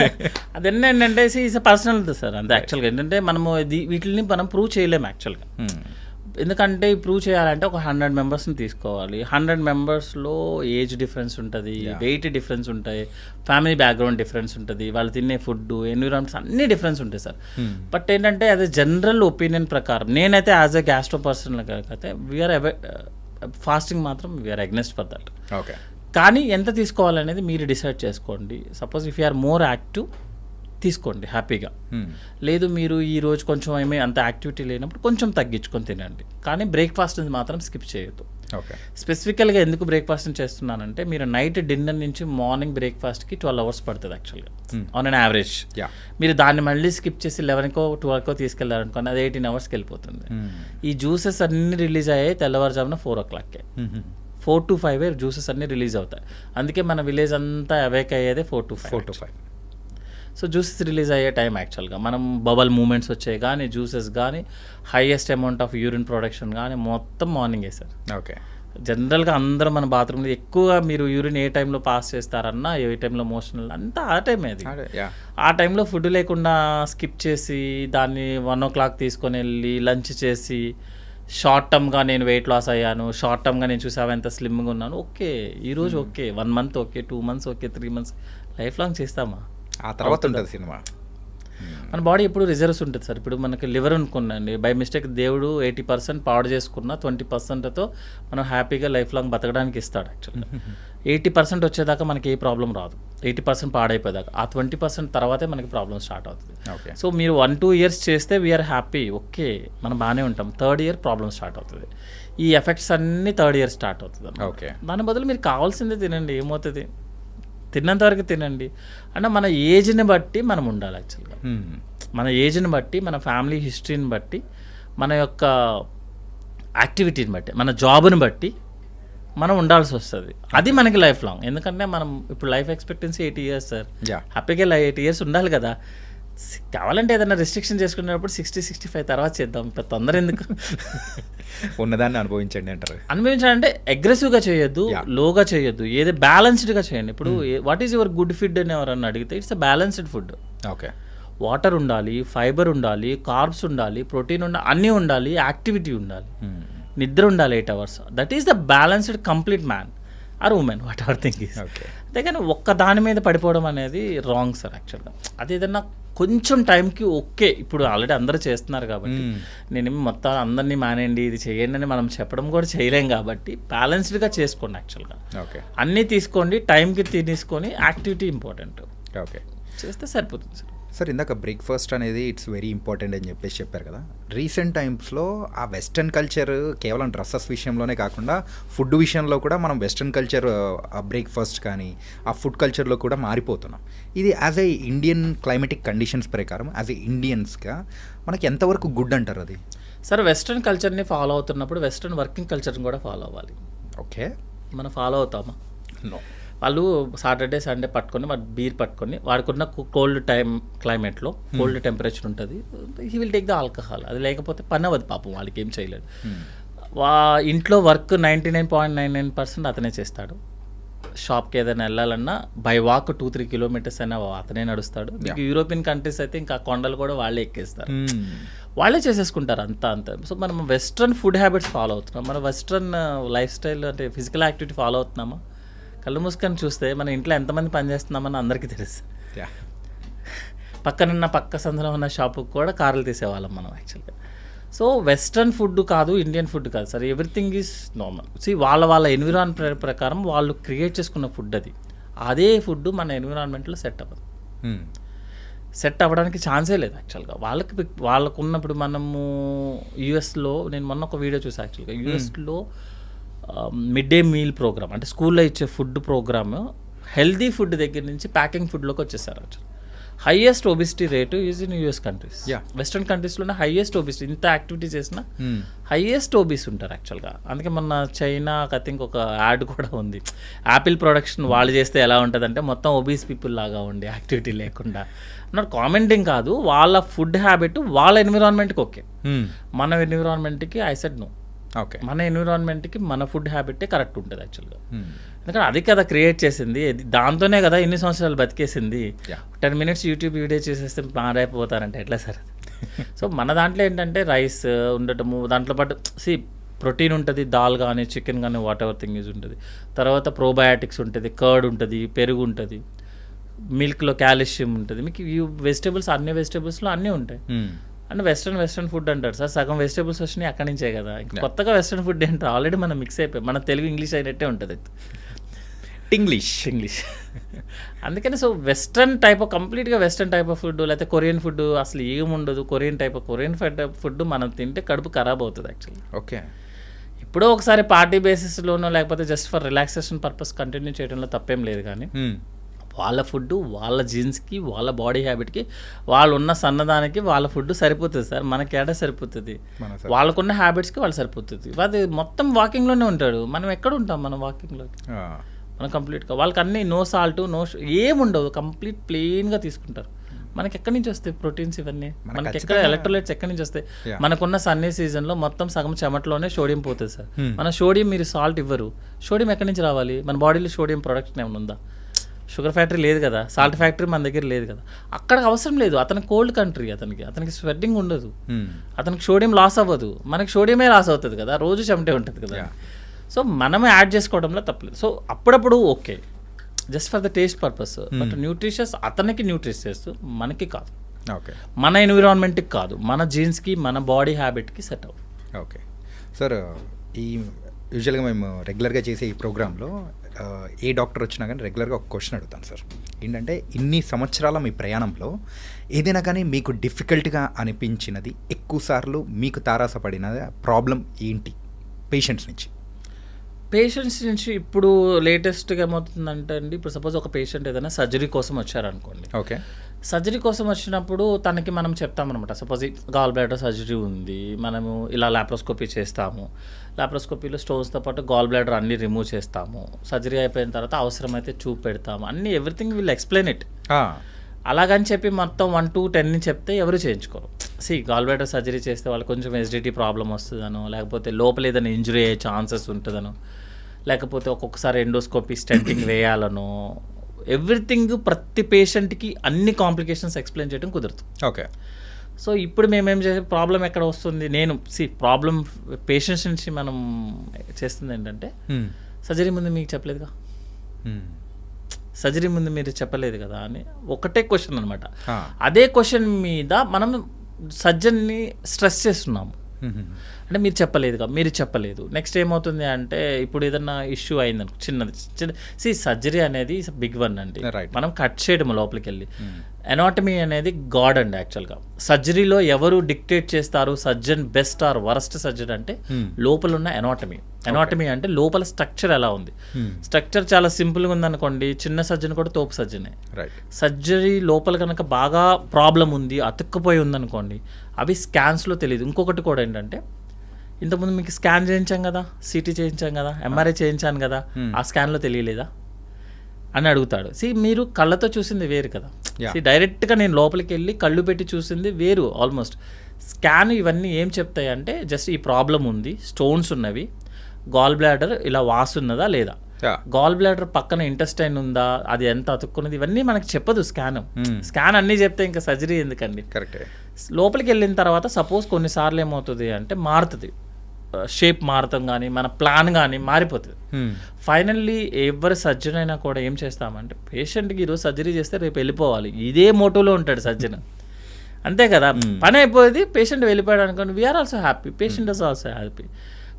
అదన్నీ ఏంటంటే ఈజ్ పర్సనల్ సార్ అంతే. యాక్చువల్గా ఏంటంటే మనము వీటిని మనం ప్రూవ్ చేయలేము యాక్చువల్గా. ఎందుకంటే ప్రూవ్ చేయాలంటే ఒక 100 మెంబర్స్ని తీసుకోవాలి. 100 మెంబర్స్లో ఏజ్ డిఫరెన్స్ ఉంటుంది, వెయిట్ డిఫరెన్స్ ఉంటాయి, ఫ్యామిలీ బ్యాక్గ్రౌండ్ డిఫరెన్స్ ఉంటుంది, వాళ్ళు తినే ఫుడ్, ఎన్విరాన్మెంట్స్ అన్నీ డిఫరెన్స్ ఉంటాయి సార్. బట్ ఏంటంటే అది జనరల్ ఒపీనియన్ ప్రకారం నేనైతే యాజ్ ఎ గ్యాస్ట్రో పర్సన్ అయితే వీఆర్ ఫాస్టింగ్ మాత్రం we are against for that. Okay. కానీ ఎంత తీసుకోవాలనేది మీరు డిసైడ్ చేసుకోండి. Suppose if you are more active తీసుకోండి హ్యాపీగా. లేదు మీరు ఈ రోజు కొంచెం ఏమీ అంత యాక్టివిటీ లేనప్పుడు కొంచెం తగ్గించుకొని తినండి, కానీ బ్రేక్ఫాస్ట్ మాత్రం స్కిప్ చేయొద్దు. ఓకే. స్పెసిఫికల్గా ఎందుకు బ్రేక్ఫాస్ట్ చేస్తున్నానంటే మీరు నైట్ డిన్నర్ నుంచి మార్నింగ్ బ్రేక్ఫాస్ట్కి 12 hours పడుతుంది యాక్చువల్గా ఆన్ అన్ యావరేజ్. మీరు దాన్ని మళ్ళీ స్కిప్ చేసి 11కో 12కో తీసుకెళ్లారనుకోండి, అది 18 hours వెళ్ళిపోతుంది. ఈ జ్యూసెస్ అన్నీ రిలీజ్ అయ్యాయి తెల్లవారుజామున 4 o'clock. 4 to 5 జ్యూసెస్ అన్నీ రిలీజ్ అవుతాయి. అందుకే మన విలేజ్ అంతా అవేక్ అయ్యేదే 4 to 5. సో జ్యూసెస్ రిలీజ్ అయ్యే టైం యాక్చువల్గా మనం బబల్ మూమెంట్స్ వచ్చాయి కానీ జ్యూసెస్ కానీ highest amount of urine production కానీ మొత్తం మార్నింగే సార్. ఓకే. జనరల్గా అందరూ మన బాత్రూంలో ఎక్కువగా మీరు యూరిన్ ఏ టైంలో పాస్ చేస్తారన్నా, ఏ టైంలో మోషన్ అంతా ఆ టైమే అది. ఆ టైంలో ఫుడ్ లేకుండా స్కిప్ చేసి దాన్ని 1 o'clock తీసుకొని వెళ్ళి లంచ్ చేసి షార్ట్ టర్మ్గా నేను వెయిట్ లాస్ అయ్యాను, షార్ట్ టర్మ్గా నేను చూసావా ఎంత స్లిమ్గా ఉన్నాను, ఓకే ఈరోజు okay 1 month okay, 2 months okay, 3 months life long చేస్తామా? ఆ తర్వాత ఉంటుంది సినిమా. మన బాడీ ఎప్పుడు రిజర్వ్స్ ఉంటుంది సార్. ఇప్పుడు మనకి లివర్ అనుకున్నాండి, బై మిస్టేక్ దేవుడు 80% పాడు చేసుకున్న 20%తో మనం హ్యాపీగా లైఫ్ లాంగ్ బతకడానికి ఇస్తాడు యాక్చువల్గా. 80% వచ్చేదాకా మనకి ఏ ప్రాబ్లం రాదు, 80% పాడైపోయేదాకా. ఆ 20% తర్వాతే మనకి ప్రాబ్లం స్టార్ట్ అవుతుంది. సో మీరు 1-2 years చేస్తే వీఆర్ హ్యాపీ, ఓకే మనం బాగానే ఉంటాం. 3rd year ప్రాబ్లం స్టార్ట్ అవుతుంది. ఈ ఎఫెక్ట్స్ అన్నీ 3rd year స్టార్ట్ అవుతుంది. ఓకే. దాని బదులు మీరు కావాల్సిందే తినండి, ఏమవుతుంది తిన్నంత వరకు తినండి. అంటే మన ఏజ్ని బట్టి మనం ఉండాలి యాక్చువల్గా. మన ఏజ్ని బట్టి, మన ఫ్యామిలీ హిస్టరీని బట్టి, మన యొక్క యాక్టివిటీని బట్టి, మన జాబ్ని బట్టి మనం ఉండాల్సి వస్తుంది. అది మనకి లైఫ్ లాంగ్. ఎందుకంటే మనం ఇప్పుడు లైఫ్ ఎక్స్పెక్టెన్సీ 80 years సార్. హ్యాపీగా 8 years ఉండాలి కదా. కావాలంటే ఏదైనా రెస్ట్రిక్షన్ చేసుకునేటప్పుడు 60-65 తర్వాత చేద్దాం, ఇప్పుడు తొందర ఎందుకు? ఉన్నదాన్ని అనుభవించండి అంటారు. అనుభవించాలంటే అగ్రెసివ్గా చేయొద్దు, లోగా చేయొద్దు, ఏదో బ్యాలెన్స్డ్గా చేయండి. ఇప్పుడు what is your good food అని ఎవరన్నా అడిగితే it's a balanced food. Okay. Water ఉండాలి, ఫైబర్ ఉండాలి, కార్బ్స్ ఉండాలి, ప్రోటీన్ ఉండాలి, అన్నీ ఉండాలి, యాక్టివిటీ ఉండాలి, నిద్ర ఉండాలి 8 hours. That is the balanced complete man or women, whatever thing is. అంతేగాని ఒక్క దాని మీద పడిపోవడం అనేది రాంగ్ సార్ యాక్చువల్గా. అది ఏదన్నా కొంచెం టైంకి ఓకే, ఇప్పుడు ఆల్రెడీ అందరూ చేస్తున్నారు కాబట్టి నేనేమి మొత్తం అందరినీ మానేయండి ఇది చేయండి అని మనం చెప్పడం కూడా చేయలేం కాబట్టి బ్యాలెన్స్డ్గా చేసుకోండి యాక్చువల్గా. ఓకే. అన్నీ తీసుకోండి, టైంకి తీసుకొని యాక్టివిటీ ఇంపార్టెంట్ ఓకే చేస్తే సరిపోతుంది సార్. సార్ ఇందాక బ్రేక్ఫాస్ట్ అనేది ఇట్స్ వెరీ ఇంపార్టెంట్ అని చెప్పేసి చెప్పారు కదా. రీసెంట్ టైమ్స్లో ఆ వెస్టర్న్ కల్చర్ కేవలం డ్రెస్సెస్ విషయంలోనే కాకుండా ఫుడ్ విషయంలో కూడా మనం వెస్టర్న్ కల్చర్ ఆ బ్రేక్ఫాస్ట్ కానీ ఆ ఫుడ్ కల్చర్లో కూడా మారిపోతున్నాం. ఇది as a Indian climatic conditions ప్రకారం యాజ్ ఏ ఇండియన్స్గా మనకి ఎంతవరకు గుడ్ అంటారు అది? సార్ వెస్ట్రన్ కల్చర్ని ఫాలో అవుతున్నప్పుడు వెస్ట్రన్ వర్కింగ్ కల్చర్ని కూడా ఫాలో అవ్వాలి. ఓకే. మనం ఫాలో అవుతామా? నో. వాళ్ళు సాటర్డే సండే పట్టుకొని వాడు బీర్ పట్టుకొని వాడుకున్న కోల్డ్ క్లైమేట్లో కోల్డ్ టెంపరేచర్ ఉంటుంది, he will take the alcohol. అది లేకపోతే పని అవ్వదు పాపం, వాళ్ళకి ఏం చేయలేడు. ఇంట్లో వర్క్ 99.99% అతనే చేస్తాడు. షాప్కి ఏదైనా వెళ్ళాలన్నా బై వాక్ 2-3 kilometers అయినా అతనే నడుస్తాడు. మీకు యూరోపియన్ కంట్రీస్ అయితే ఇంకా కొండలు కూడా వాళ్ళే ఎక్కేస్తారు, వాళ్ళే చేసేసుకుంటారు అంతా. సో మనం వెస్ట్రన్ ఫుడ్ హ్యాబిట్స్ ఫాలో అవుతున్నాం, మన వెస్ట్రన్ లైఫ్ స్టైల్ అంటే ఫిజికల్ యాక్టివిటీ ఫాలో అవుతున్నామా? కళ్ళు మూసుకొని చూస్తే మన ఇంట్లో ఎంతమంది పని చేస్తున్నామని అందరికీ తెలుసు. పక్క సందులో ఉన్న షాపుకి కూడా కార్లు తీసేవాళ్ళం మనం యాక్చువల్గా. సో వెస్ట్రన్ ఫుడ్ కాదు, ఇండియన్ ఫుడ్ కాదు సార్, ఎవ్రీథింగ్ ఈజ్ నార్మల్. వాళ్ళ ఎన్విరాన్మెంట్ ప్రకారం వాళ్ళు క్రియేట్ చేసుకున్న ఫుడ్ అది. అదే ఫుడ్ మన ఎన్విరాన్మెంట్లో సెట్ అవ్వదు, సెట్ అవ్వడానికి ఛాన్సే లేదు యాక్చువల్గా. వాళ్ళకు ఉన్నప్పుడు మనము యూఎస్లో నేను మొన్న ఒక వీడియో చూసాను యాక్చువల్గా. యూఎస్లో మిడ్ డే మీల్ ప్రోగ్రామ్ అంటే స్కూల్లో ఇచ్చే ఫుడ్ ప్రోగ్రామ్ హెల్దీ ఫుడ్ దగ్గర నుంచి ప్యాకింగ్ ఫుడ్లోకి వచ్చేసారు. Highest obesity rate is in US countries. Western కంట్రీస్లోనే హైయెస్ట్ ఒబిసిటీ, ఇంత యాక్టివిటీ చేసినా హైయెస్ట్ ఒబిస్ ఉంటారు యాక్చువల్గా. అందుకే మొన్న చైనా ఐ థింక్ ఒక యాడ్ కూడా ఉంది, యాపిల్ ప్రొడక్షన్ వాళ్ళు చేస్తే ఎలా ఉంటుందంటే మొత్తం ఒబీస్ పీపుల్ లాగా ఉండి యాక్టివిటీ లేకుండా. నాట్ కామెంటింగ్ కాదు, వాళ్ళ ఫుడ్ హ్యాబిట్ వాళ్ళ ఎన్విరాన్మెంట్కి ఓకే, మన ఎన్విరాన్మెంట్కి ఐ సెడ్ నో. ఓకే. మన ఎన్విరాన్మెంట్కి మన ఫుడ్ హ్యాబిటే కరెక్ట్ ఉంటుంది యాక్చువల్గా. ఎందుకంటే అది కదా క్రియేట్ చేసింది, దాంతోనే కదా ఇన్ని సంవత్సరాలు బతికేసింది. 10 minutes యూట్యూబ్ వీడియో చేసేస్తే మారైపోతారంటే ఎట్లా సార్? సో మన దాంట్లో ఏంటంటే రైస్ ఉండటము, దాంట్లో పాటు ప్రోటీన్ ఉంటుంది, దాల్ కానీ చికెన్ కానీ వాట్ ఎవర్ థింగ్ యూజ్ ఉంటుంది. తర్వాత ప్రోబయాటిక్స్ ఉంటుంది, కర్డ్ ఉంటుంది, పెరుగు ఉంటుంది, మిల్క్లో కాల్షియం ఉంటుంది. మీకు ఈ వెజిటేబుల్స్ అన్ని వెజిటేబుల్స్లో అన్నీ ఉంటాయి. అండ్ వెస్ట్రన్ ఫుడ్ అంటారు సార్, సగం వెజిటేబుల్స్ వచ్చినాయి అక్కడి నుంచే కదా. కొత్తగా వెస్ట్రన్ ఫుడ్ ఏంటో ఆల్రెడీ మనం మిక్స్ అయిపోయి మన తెలుగు ఇంగ్లీష్ అయినట్టే ఉంటుంది. ఇంగ్లీష్ అందుకని సో కంప్లీట్గా వెస్ట్రన్ టైప్ ఆఫ్ ఫుడ్, లేకపోతే కొరియన్ ఫుడ్ అసలు ఏముండదు. కొరియన్ ఫుడ్ మనం తింటే కడుపు ఖరాబ్ అవుతుంది యాక్చువల్లీ. ఓకే. ఎప్పుడో ఒకసారి పార్టీ బేసిస్లోనో లేకపోతే just for relaxation purpose continue చేయడంలో తప్పేం లేదు. కానీ వాళ్ళ ఫుడ్ వాళ్ళ జీన్స్కి, వాళ్ళ బాడీ హ్యాబిట్కి, వాళ్ళు ఉన్న సన్నదానికి వాళ్ళ ఫుడ్ సరిపోతుంది సార్. మనకి ఏడా సరిపోతుంది? వాళ్ళకున్న హ్యాబిట్స్కి వాళ్ళు సరిపోతుంది. అది మొత్తం వాకింగ్లోనే ఉంటాడు. మనం ఎక్కడ ఉంటాం? మనం వాకింగ్లో మనం కంప్లీట్గా వాళ్ళకి అన్నీ నో సాల్ట్, ఏముండవు, కంప్లీట్ ప్లెయిన్గా తీసుకుంటారు. మనకి ఎక్కడి నుంచి వస్తాయి ప్రోటీన్స్ ఇవన్నీ? మనకి ఎక్కడ ఎలక్ట్రోలైట్స్ ఎక్కడి నుంచి వస్తాయి? మనకున్న సన్నీ సీజన్లో మొత్తం సగం చెమటలోనే సోడియం పోతుంది సార్. మన సోడియం మీరు సాల్ట్ ఇవ్వరు. సోడియం ఎక్కడి నుంచి రావాలి? మన బాడీలో సోడియం ప్రొడక్షన్ ఏమైనా ఉందా? షుగర్ ఫ్యాక్టరీ లేదు కదా, సాల్ట్ ఫ్యాక్టరీ మన దగ్గర లేదు కదా. అక్కడికి అవసరం లేదు. అతనికి కోల్డ్ కంట్రీ, అతనికి స్వెట్టింగ్ ఉండదు, అతనికి సోడియం లాస్ అవ్వదు. మనకి సోడియమే లాస్ అవుతుంది కదా, రోజు చెమటే ఉంటుంది కదా. సో మనం యాడ్ చేసుకోవడంలో తప్పలేదు. సో అప్పుడప్పుడు okay, just for the taste purpose. But nutritious అతనికి న్యూట్రిషియస్, మనకి కాదు. ఓకే. మన ఎన్విరాన్మెంట్కి కాదు, మన జీన్స్కి, మన బాడీ హ్యాబిట్కి సెట్ అవ్వదు. ఓకే సార్, ఈ యూజువల్గా మేము రెగ్యులర్గా చేసే ఈ ప్రోగ్రాంలో ఏ డాక్టర్ వచ్చినా కానీ రెగ్యులర్గా ఒక క్వశ్చన్ అడుగుతాను సార్. ఏంటంటే ఇన్ని సంవత్సరాల మీ ప్రయాణంలో ఏదైనా కానీ మీకు డిఫికల్ట్గా అనిపించినది, ఎక్కువసార్లు మీకు తారాసపడిన ప్రాబ్లం ఏంటి పేషెంట్స్ నుంచి? ఇప్పుడు లేటెస్ట్గా ఏమవుతుందంటే అండి, ఇప్పుడు సపోజ్ ఒక పేషెంట్ ఏదైనా సర్జరీ కోసం వచ్చారనుకోండి. ఓకే. సర్జరీ కోసం వచ్చినప్పుడు తనకి మనం చెప్తామన్నమాట, సపోజ్ గాల్ బ్లాడర్ సర్జరీ ఉంది, మనము ఇలా లాప్రోస్కోపీ చేస్తాము, లాప్రోస్కోపీలో స్టోన్స్తో పాటు గాల్ బ్లాడర్ అన్నీ రిమూవ్ చేస్తాము, సర్జరీ అయిపోయిన తర్వాత అవసరమైతే చూపు పెడతాము, అన్నీ ఎవ్రీథింగ్ విల్ ఎక్స్ప్లెయిన్ ఇట్. అలాగని చెప్పి మొత్తం 1 to 10 చెప్తే ఎవరు చేయించుకోరు. గాల్ బ్లాడర్ సర్జరీ చేస్తే వాళ్ళు కొంచెం ఎసిడిటీ ప్రాబ్లం వస్తుందనో, లేకపోతే లోపల ఏదైనా ఇంజురీ అయ్యే ఛాన్సెస్ ఉంటుందనో, లేకపోతే ఒక్కొక్కసారి ఎండోస్కోపీ స్టెంటింగ్ వేయాలనో, ఎవ్రీథింగ్ ప్రతి పేషెంట్కి అన్ని కాంప్లికేషన్స్ ఎక్స్ప్లెయిన్ చేయడం కుదరదు. ఓకే. సో ఇప్పుడు మేమేం చేసే ప్రాబ్లం ఎక్కడ వస్తుంది, ప్రాబ్లం పేషెంట్స్ నుంచి మనం చేస్తుంది ఏంటంటే, సర్జరీ ముందు మీకు చెప్పలేదుగా, సర్జరీ ముందు మీరు చెప్పలేదు కదా అని ఒకటే క్వశ్చన్ అనమాట. అదే క్వశ్చన్ మీద మనం సర్జన్ని స్ట్రెస్ చేస్తున్నాము. అంటే మీరు చెప్పలేదు. నెక్స్ట్ ఏమవుతుంది అంటే, ఇప్పుడు ఏదన్నా ఇష్యూ అయిందనుకో, చిన్నది సర్జరీ అనేది బిగ్ వన్ అండి. మనం కట్ చేయడం లోపలికి వెళ్ళి, ఎనాటమీ అనేది గాడ్ అండి యాక్చువల్గా. సర్జరీలో ఎవరు డిక్టేట్ చేస్తారు surgeon best or worst surgeon అంటే, లోపల ఉన్న ఎనాటమీ అంటే లోపల స్ట్రక్చర్ ఎలా ఉంది. స్ట్రక్చర్ చాలా సింపుల్గా ఉందనుకోండి, చిన్న సర్జన్ కూడా తోపు సర్జనే. సర్జరీ లోపల కనుక బాగా ప్రాబ్లం ఉంది, అతుక్కుపోయి ఉందనుకోండి, అవి స్కాన్స్లో తెలియదు. ఇంకొకటి కూడా ఏంటంటే, ఇంతకుముందు మీకు స్కాన్ చేయించాం కదా, సిటీ చేయించాం కదా, ఎంఆర్ఐ చేయించాను కదా, ఆ స్కాన్లో తెలియలేదా అని అడుగుతాడు. మీరు కళ్ళతో చూసింది వేరు కదా, డైరెక్ట్గా నేను లోపలికి వెళ్ళి కళ్ళు పెట్టి చూసింది వేరు. ఆల్మోస్ట్ స్కాన్ ఇవన్నీ ఏం చెప్తాయి అంటే, జస్ట్ ఈ ప్రాబ్లం ఉంది, స్టోన్స్ ఉన్నవి, గాల్ బ్లాడర్ ఇలా వాసున్నదా లేదా, గాల్ బ్లాడర్ పక్కన ఇంటెస్టైన్ ఉందా, అది ఎంత అతుక్కున్నది, ఇవన్నీ మనకి చెప్పదు స్కాన్ అన్నీ చెప్తే ఇంకా సర్జరీ ఎందుకండి. కరెక్ట్. లోపలికి వెళ్ళిన తర్వాత సపోజ్ కొన్నిసార్లు ఏమవుతుంది అంటే, మారుతుంది, షేప్ మారతం కానీ మన ప్లాన్ కానీ మారిపోతుంది. ఫైనల్లీ ఎవరి సర్జన్ అయినా కూడా ఏం చేస్తామంటే, పేషెంట్కి ఈరోజు సర్జరీ చేస్తే రేపు వెళ్ళిపోవాలి, ఇదే మోటోలో ఉంటాడు సర్జన్. అంతే కదా, పని అయిపోయింది, పేషెంట్ వెళ్ళిపోయాడు అనుకోండి, we are also happy, patient is also happy.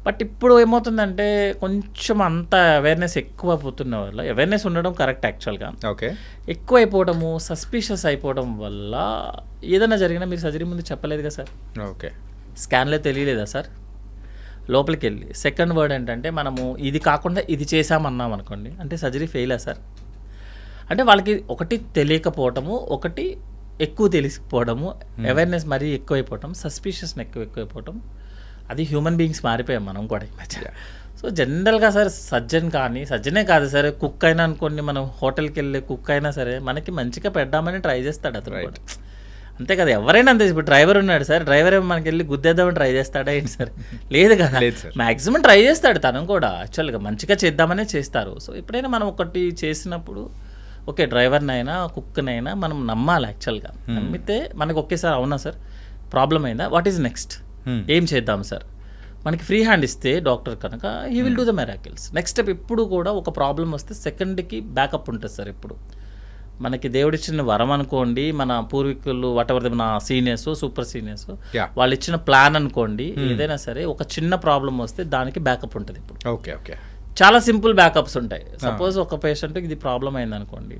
But ఇప్పుడు ఏమవుతుందంటే, కొంచెం అంత అవేర్నెస్ ఎక్కువ అయిపోతున్న వల్ల, అవేర్నెస్ ఉండడం కరెక్ట్ యాక్చువల్గా, ఓకే, ఎక్కువ అయిపోవడము, సస్పిషియస్ అయిపోవడం వల్ల ఏదైనా జరిగినా మీరు సర్జరీ ముందు చెప్పలేదు కదా సార్, ఓకే, స్కాన్లో తెలియలేదా సార్, లోపలికి వెళ్ళి సెకండ్ వర్డ్ ఏంటంటే, మనము ఇది కాకుండా ఇది చేసామన్నాం అనుకోండి, అంటే సర్జరీ ఫెయిలా సార్. అంటే వాళ్ళకి ఒకటి తెలియకపోవటము, ఒకటి ఎక్కువ తెలిసిపోవడము, అవేర్నెస్ మరీ ఎక్కువైపోవటం, సస్పిషియస్ని ఎక్కువైపోవటం, అది హ్యూమన్ బీయింగ్స్ మారిపోయాం మనం కూడా ఈ మధ్య. సో జనరల్గా సార్ సర్జనే కాదు సరే, కుక్ అయినా అనుకోండి, మనం హోటల్కి వెళ్ళే కుక్ అయినా సరే మనకి మంచిగా పెడదామని ట్రై చేస్తాడు అతను కూడా. అంతే కదా, ఎవరైనా అంతే. ఇప్పుడు డ్రైవర్ ఉన్నాడు సార్, డ్రైవర్ ఏమో మనకి వెళ్ళి గుద్దేద్దామని ట్రై చేస్తాడా ఏంటి సార్? లేదు కదా, మ్యాక్సిమం ట్రై చేస్తాడు తను కూడా. యాక్చువల్గా మంచిగా చేద్దామనే చేస్తారు. సో ఎప్పుడైనా మనం ఒకటి చేసినప్పుడు ఓకే, డ్రైవర్నైనా కుక్నైనా మనం నమ్మాలి. యాక్చువల్గా నమ్మితే మనకు ఒకేసారి అవునా సార్ ప్రాబ్లం అయిందా, వాట్ ఈజ్ నెక్స్ట్, ఏం చేద్దాం సార్, మనకి ఫ్రీ హ్యాండ్ ఇస్తే డాక్టర్ కనుక he will do the miracles. Next step ఎప్పుడు కూడా ఒక ప్రాబ్లం వస్తే సెకండ్కి బ్యాకప్ ఉంటుంది సార్. ఎప్పుడు మనకి దేవుడిచ్చిన వరం అనుకోండి, మన పూర్వీకులు వాటెవర్ మన సీనియర్స్ సూపర్ సీనియర్స్ వాళ్ళు ఇచ్చిన ప్లాన్ అనుకోండి, ఏదైనా సరే ఒక చిన్న ప్రాబ్లం వస్తే దానికి బ్యాకప్ ఉంటుంది. ఇప్పుడు ఓకే ఓకే చాలా సింపుల్ బ్యాకప్స్ ఉంటాయి. సపోజ్ ఒక పేషెంట్కి ఇది ప్రాబ్లం అయింది అనుకోండి,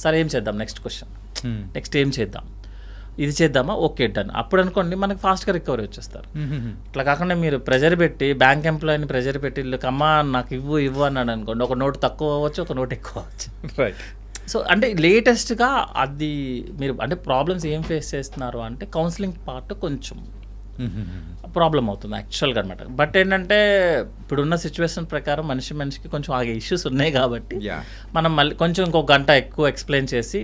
సరే ఏం చేద్దాం, నెక్స్ట్ క్వశ్చన్, నెక్స్ట్ ఏం చేద్దాం, ఇది చేద్దామా, ఓకే డన్. అప్పుడు అనుకోండి మనకి ఫాస్ట్గా రికవరీ వచ్చేస్తారు. ఇట్లా కాకుండా మీరు ప్రెజర్ పెట్టి బ్యాంక్ ఎంప్లాయీని ప్రెజర్ పెట్టి అమ్మా నాకు ఇవ్వు అన్నాడు అనుకోండి, ఒక నోటు తక్కువ అవ్వచ్చు, ఒక నోటు ఎక్కువ అవ్వచ్చు. రైట్. సో అంటే లేటెస్ట్గా అది మీరు అంటే ప్రాబ్లమ్స్ ఏం ఫేస్ చేస్తున్నారు అంటే కౌన్సిలింగ్ పార్ట్ కొంచెం ప్రాబ్లం అవుతుంది యాక్చువల్గా అనమాట. బట్ ఏంటంటే ఇప్పుడున్న సిచ్యువేషన్ ప్రకారం మనిషికి కొంచెం ఆగే ఇష్యూస్ ఉన్నాయి కాబట్టి మనం మళ్ళీ కొంచెం ఇంకొక గంట ఎక్కువ ఎక్స్ప్లెయిన్ చేసి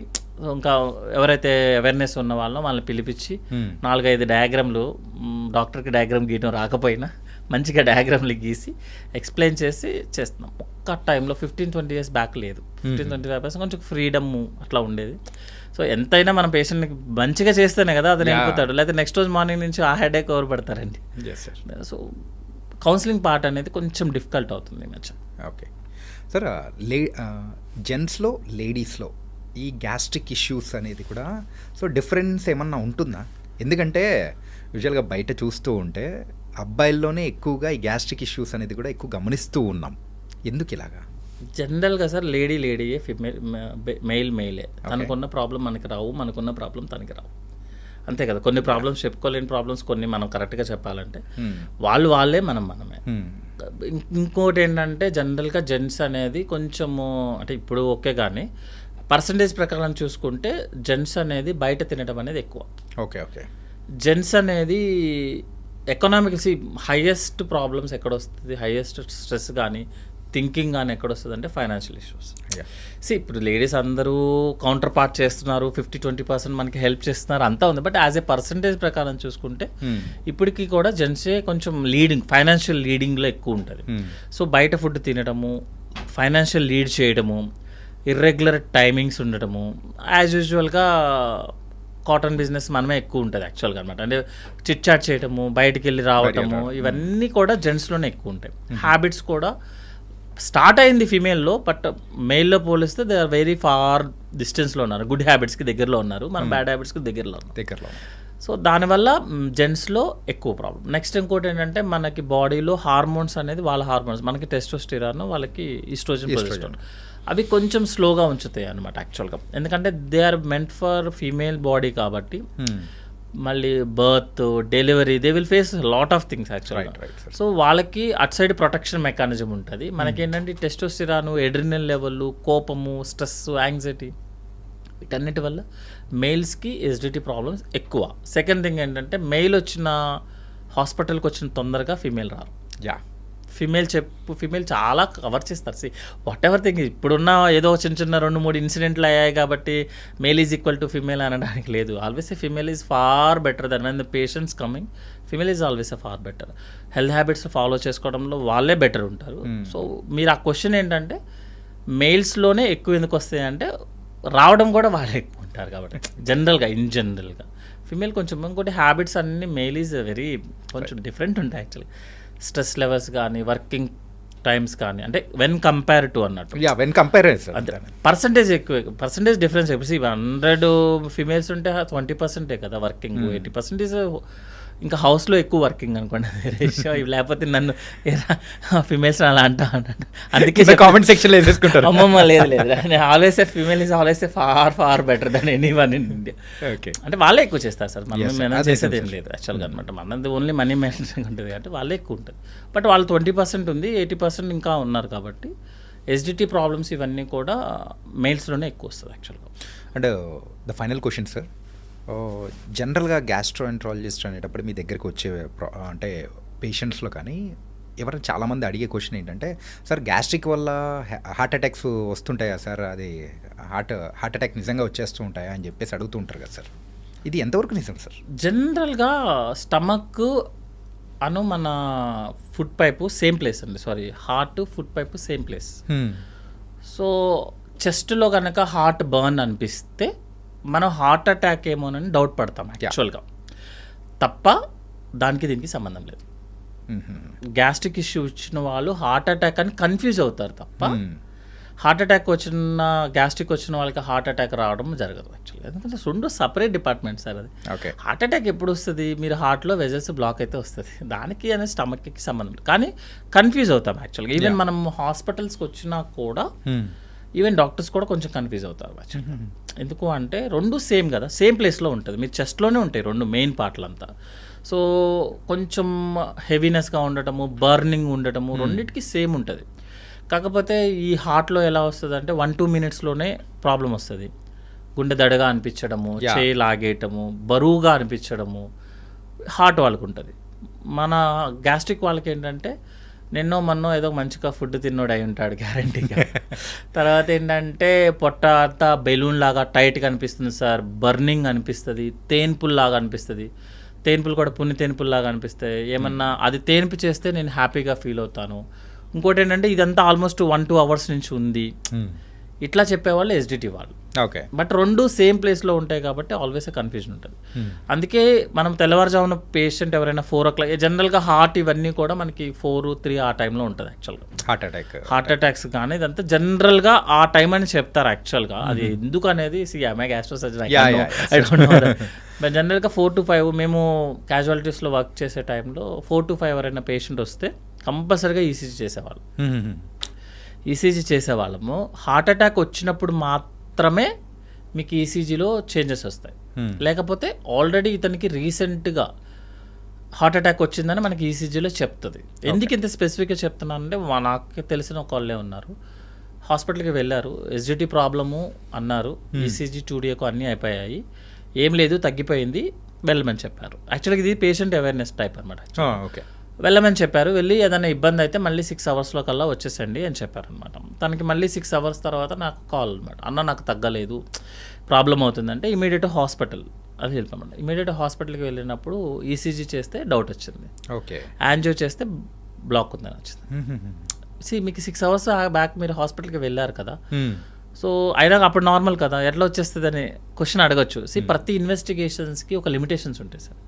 ఇంకా ఎవరైతే అవేర్నెస్ ఉన్న వాళ్ళో వాళ్ళని పిలిపించి 4-5 డయాగ్రామ్లు, డాక్టర్కి డయాగ్రామ్ గీయడం రాకపోయినా మంచిగా డయాగ్రామ్లు గీసి ఎక్స్ప్లెయిన్ చేసి చేస్తున్నాం. ఒక్క టైంలో 15-20 years బ్యాక్ లేదు, 15-25% కొంచెం ఫ్రీడమ్ అట్లా ఉండేది. సో ఎంతైనా మన పేషెంట్కి మంచిగా చేస్తేనే కదా అతను వెళ్ళిపోతాడు, లేకపోతే నెక్స్ట్ రోజు మార్నింగ్ నుంచి ఆ హెడేక్ ఎవరు పడతారండి. సో కౌన్సిలింగ్ పార్ట్ అనేది కొంచెం డిఫికల్ట్ అవుతుంది ఈ మధ్య. ఓకే సార్, జెంట్స్లో లేడీస్లో ఈ గ్యాస్ట్రిక్ ఇష్యూస్ అనేది కూడా సో డిఫరెన్స్ ఏమన్నా ఉంటుందా? ఎందుకంటే యూజువల్గా బయట చూస్తూ ఉంటే అబ్బాయిల్లోనే ఎక్కువగా ఈ గ్యాస్ట్రిక్ ఇష్యూస్ అనేది కూడా ఎక్కువ గమనిస్తూ ఉన్నాం. ఎందుకు ఇలాగా? జనరల్గా సార్ లేడీయే, ఫిమేల్ మెయిలే. తనకున్న ప్రాబ్లం మనకి రావు, మనకున్న ప్రాబ్లం తనకి రావు, అంతే కదా. కొన్ని ప్రాబ్లమ్స్ చెప్పుకోలేని ప్రాబ్లమ్స్ కొన్ని మనం కరెక్ట్గా చెప్పాలంటే వాళ్ళే మనమే. ఇంకోటి ఏంటంటే జనరల్గా జెంట్స్ అనేది కొంచెము అంటే ఇప్పుడు ఓకే కానీ పర్సంటేజ్ ప్రకారం చూసుకుంటే జెంట్స్ అనేది బయట తినడం అనేది ఎక్కువ. Okay okay. జెంట్స్ అనేది ఎకనామిక్స్ హైయెస్ట్ ప్రాబ్లమ్స్ ఎక్కడ వస్తుంది, హైయెస్ట్ స్ట్రెస్ కానీ థింకింగ్ కానీ ఎక్కడ వస్తుంది అంటే ఫైనాన్షియల్ ఇష్యూస్. ఇప్పుడు లేడీస్ అందరూ కౌంటర్ పార్ట్ చేస్తున్నారు, 50-20% మనకి హెల్ప్ చేస్తున్నారు, అంతా ఉంది. బట్ యాజ్ ఏ పర్సంటేజ్ ప్రకారం చూసుకుంటే ఇప్పటికీ కూడా జెంట్సే కొంచెం ఫైనాన్షియల్ లీడింగ్లో ఎక్కువ ఉంటుంది. సో బయట ఫుడ్ తినడము, ఫైనాన్షియల్ లీడ్ చేయడము, ఇర్రెగ్యులర్ టైమింగ్స్ ఉండటము, యాజ్ యూజువల్గా కాటన్ బిజినెస్ మనమే ఎక్కువ ఉంటుంది యాక్చువల్గా అనమాట. అంటే చిట్ చాట్ చేయటము, బయటికి వెళ్ళి రావటము, ఇవన్నీ కూడా జెంట్స్లోనే ఎక్కువ ఉంటాయి. హ్యాబిట్స్ కూడా స్టార్ట్ అయింది ఫీమేల్లో, బట్ మెయిల్లో పోలిస్తే దే ఆర్ వెరీ ఫార్ డిస్టెన్స్లో ఉన్నారు. గుడ్ హ్యాబిట్స్కి దగ్గరలో ఉన్నారు, మనం బ్యాడ్ హ్యాబిట్స్కి దగ్గరలో ఉన్నారు. సో దానివల్ల జెంట్స్లో ఎక్కువ ప్రాబ్లం. నెక్స్ట్ ఇంకోటి ఏంటంటే మనకి బాడీలో హార్మోన్స్ అనేది వాళ్ళ హార్మోన్స్, మనకి టెస్టోస్టెరాన్, వాళ్ళకి ఈస్ట్రోజన్, ప్రొజెస్టెరాన్, అవి కొంచెం స్లోగా ఉంచుతాయి అనమాట యాక్చువల్గా. ఎందుకంటే they are meant for female body కాబట్టి మళ్ళీ birth, delivery, they will face lot of things యాక్చువల్గా. సో వాళ్ళకి అటు సైడ్ ప్రొటెక్షన్ మెకానిజం ఉంటుంది. మనకేంటంటే టెస్టోస్టెరాన్, ఎడ్రినల్ లెవెల్, కోపము, స్ట్రెస్, యాంగ్జైటీ, వీటన్నిటి వల్ల మెయిల్స్కి ఎసిడిటీ ప్రాబ్లమ్స్ ఎక్కువ. సెకండ్ థింగ్ ఏంటంటే మెయిల్ వచ్చిన హాస్పిటల్కి వచ్చిన తొందరగా ఫీమేల్ రారు. ఫీమేల్ చాలా కవర్ చేస్తారు. వాట్ ఎవర్ థింగ్ ఇప్పుడున్న ఏదో చిన్న 2-3 ఇన్సిడెంట్లు అయ్యాయి కాబట్టి male is equal to female అనడానికి లేదు. Always a female is far better than when the patients coming. Female is always a far better. Health habits follow చేసుకోవడంలో వాళ్ళే బెటర్ ఉంటారు. సో మీరు ఆ క్వశ్చన్ ఏంటంటే మెయిల్స్లోనే ఎక్కువ ఎందుకు వస్తాయి అంటే రావడం కూడా వాళ్ళే ఎక్కువ ఉంటారు కాబట్టి ఇన్ జనరల్గా ఫీమేల్ కొంచెం. ఇంకోటి హ్యాబిట్స్ అన్ని మెయిల్ ఈజ్ వెరీ కొంచెం డిఫరెంట్ ఉంటాయి యాక్చువల్లీ. స్ట్రెస్ లెవెల్స్ కానీ, వర్కింగ్ టైమ్స్ కానీ, అంటే వెన్ కంపేర్ టు అన్నట్టు పర్సంటేజ్ ఎక్కువ, పర్సంటేజ్ డిఫరెన్స్ ఎక్కువ. 100 ఫీమేల్స్ ఉంటే 20% కదా వర్కింగ్, 80% ఇంకా హౌస్లో ఎక్కువ వర్కింగ్ అనుకోండి రేషియో. లేకపోతే నన్ను ఫీమేల్స్ అలా అందుకే కామెంట్ సెక్షన్లో వేసేసుకుంటారు. అమ్మమ్మ లేదు always a female is always a far better than anyone in India. అంటే వాళ్ళే ఎక్కువ చేస్తారు సార్, మనం చేసేది ఏం లేదు యాక్చువల్గా అనమాట. మనది ఓన్లీ మనీ మేనేజ్మెంట్ ఉంటుంది కాబట్టి వాళ్ళే ఎక్కువ ఉంటుంది. బట్ వాళ్ళు 20% ఉంది, 80% ఇంకా ఉన్నారు కాబట్టి ఎస్డిటీ ప్రాబ్లమ్స్ ఇవన్నీ కూడా మెయిల్స్లోనే ఎక్కువ వస్తుంది యాక్చువల్గా. And the final question sir, జనరల్గా గ్యాస్ట్రోఎంట్రాలజిస్ట్ అనేటప్పుడు మీ దగ్గరికి వచ్చే అంటే పేషెంట్స్లో కానీ ఎవరైనా చాలామంది అడిగే క్వశ్చన్ ఏంటంటే, సార్ గ్యాస్ట్రిక్ వల్ల హార్ట్ అటాక్స్ వస్తుంటాయా సార్, అది హార్ట్ అటాక్ నిజంగా వచ్చేస్తూ ఉంటాయా అని చెప్పేసి అడుగుతూ ఉంటారు కదా సార్. ఇది ఎంతవరకు నిజం సార్? జనరల్గా స్టమక్ అను మన ఫుడ్ పైపు సేమ్ ప్లేస్ అండి, sorry heart food pipe same place. So చెస్ట్లో కనుక హార్ట్ బర్న్ అనిపిస్తే మనం హార్ట్ అటాక్ ఏమోనని డౌట్ పడతాం యాక్చువల్గా, తప్ప దానికి దీనికి సంబంధం లేదు. గ్యాస్ట్రిక్ ఇష్యూ ఇచ్చిన వాళ్ళు హార్ట్ అటాక్ అని కన్ఫ్యూజ్ అవుతారు తప్ప హార్ట్ అటాక్ వచ్చిన గ్యాస్ట్రిక్ వచ్చిన వాళ్ళకి హార్ట్ అటాక్ రావడం జరగదు యాక్చువల్గా, ఎందుకంటే రెండు సపరేట్ డిపార్ట్మెంట్ సార్ అది. హార్ట్ అటాక్ ఎప్పుడు వస్తుంది, మీరు హార్ట్లో వెజల్స్ బ్లాక్ అయితే వస్తుంది, దానికి అనేది స్టమక్కి సంబంధం లేదు. కానీ కన్ఫ్యూజ్ అవుతాం యాక్చువల్గా. ఈవెన్ మనం హాస్పిటల్స్కి వచ్చినా కూడా ఈవెన్ డాక్టర్స్ కూడా కొంచెం కన్ఫ్యూజ్ అవుతారు యాక్చువల్గా. ఎందుకు అంటే రెండు సేమ్ కదా, సేమ్ ప్లేస్లో ఉంటుంది, మీరు చెస్ట్లోనే ఉంటాయి రెండు మెయిన్ పార్ట్లంతా. సో కొంచెం హెవీనెస్గా ఉండటము, బర్నింగ్ ఉండటము రెండింటికి సేమ్ ఉంటుంది. కాకపోతే ఈ హార్ట్లో ఎలా వస్తుంది అంటే 1-2 minutesలోనే ప్రాబ్లం వస్తుంది. గుండె దడగా అనిపించడము, చేయి లాగేయటము, బరువుగా అనిపించడము హార్ట్ వాళ్ళకు ఉంటుంది. మన గ్యాస్ట్రిక్ వాళ్ళకి ఏంటంటే మొన్నో ఏదో మంచిగా ఫుడ్ తిన్నోడు అయి ఉంటాడు గ్యారంటీగా. తర్వాత ఏంటంటే పొట్ట అంతా బెలూన్ లాగా టైట్గా అనిపిస్తుంది సార్, బర్నింగ్ అనిపిస్తుంది, తేన్పుల్లాగా అనిపిస్తుంది. తేన్పులు కూడా పున్ని తేన్పుల్లాగా అనిపిస్తాయి. ఏమన్నా అది తేన్పు చేస్తే నేను హ్యాపీగా ఫీల్ అవుతాను. ఇంకోటి ఏంటంటే ఇదంతా ఆల్మోస్ట్ 1-2 hours నుంచి ఉంది, ఇట్లా చెప్పేవాళ్ళు ఎస్డిటి వాళ్ళు. ఓకే, బట్ రెండు సేమ్ ప్లేస్లో ఉంటాయి కాబట్టి ఆల్వేస్ కన్ఫ్యూజన్ ఉంటుంది. అందుకే మనం తెల్లవారుజామున పేషెంట్ ఎవరైనా 4 o'clock, జనరల్గా హార్ట్ ఇవన్నీ కూడా మనకి 4-3 ఆ టైంలో ఉంటుంది యాక్చువల్గా. హార్ట్ అటాక్స్ కానీ ఇదంతా జనరల్గా ఆ టైం అని చెప్తారు యాక్చువల్గా. అది ఎందుకు అనేది గ్యాస్ట్రో సర్జన్ జనరల్గా 4 to 5 మేము క్యాజువాలిటీస్లో వర్క్ చేసే టైంలో 4 to 5 ఎవరైనా పేషెంట్ వస్తే కంపల్సరీగా ఈసీజీ చేసేవాళ్ళు. ఈసీజీ చేసేవాళ్ళము. హార్ట్ అటాక్ వచ్చినప్పుడు మాత్రమే మీకు ఈసీజీలో చేంజెస్ వస్తాయి, లేకపోతే ఆల్రెడీ ఇతనికి రీసెంట్గా హార్ట్ అటాక్ వచ్చిందని మనకి ఈసీజీలో చెప్తుంది. ఎందుకు ఇంత స్పెసిఫిక్గా చెప్తున్నానంటే నాకు తెలిసిన ఒకళ్ళే ఉన్నారు, హాస్పిటల్కి వెళ్ళారు, ఎస్జిటి ప్రాబ్లము అన్నారు, ఈసీజీ 2Dకు అన్నీ అయిపోయాయి, ఏం లేదు తగ్గిపోయింది, వెళ్ళమని చెప్పారు. యాక్చువల్గా ఇది పేషెంట్ అవేర్నెస్ టైప్ అనమాట. ఓకే, వెళ్ళమని చెప్పారు. వెళ్ళి ఏదైనా ఇబ్బంది అయితే మళ్ళీ 6 hours కల్లా వచ్చేసండి అని చెప్పారనమాట. తనకి మళ్ళీ 6 hours తర్వాత నాకు కాల్ అనమాట, అన్న నాకు తగ్గలేదు, ప్రాబ్లం అవుతుందంటే ఇమీడియట్ హాస్పిటల్ అది వెళ్ళిపోమంట. ఇమీడియట్ హాస్పిటల్కి వెళ్ళినప్పుడు ఈసీజీ చేస్తే డౌట్ వచ్చింది, ఓకే, యాంజియో చేస్తే బ్లాక్ ఉందని వచ్చింది. మీకు 6 hours బ్యాక్ మీరు హాస్పిటల్కి వెళ్ళారు కదా, సో అయినా అప్పుడు నార్మల్ కదా, ఎట్లా వచ్చేస్తుంది అని క్వశ్చన్ అడగచ్చు. ప్రతి ఇన్వెస్టిగేషన్స్కి ఒక లిమిటేషన్స్ ఉంటాయి సార్.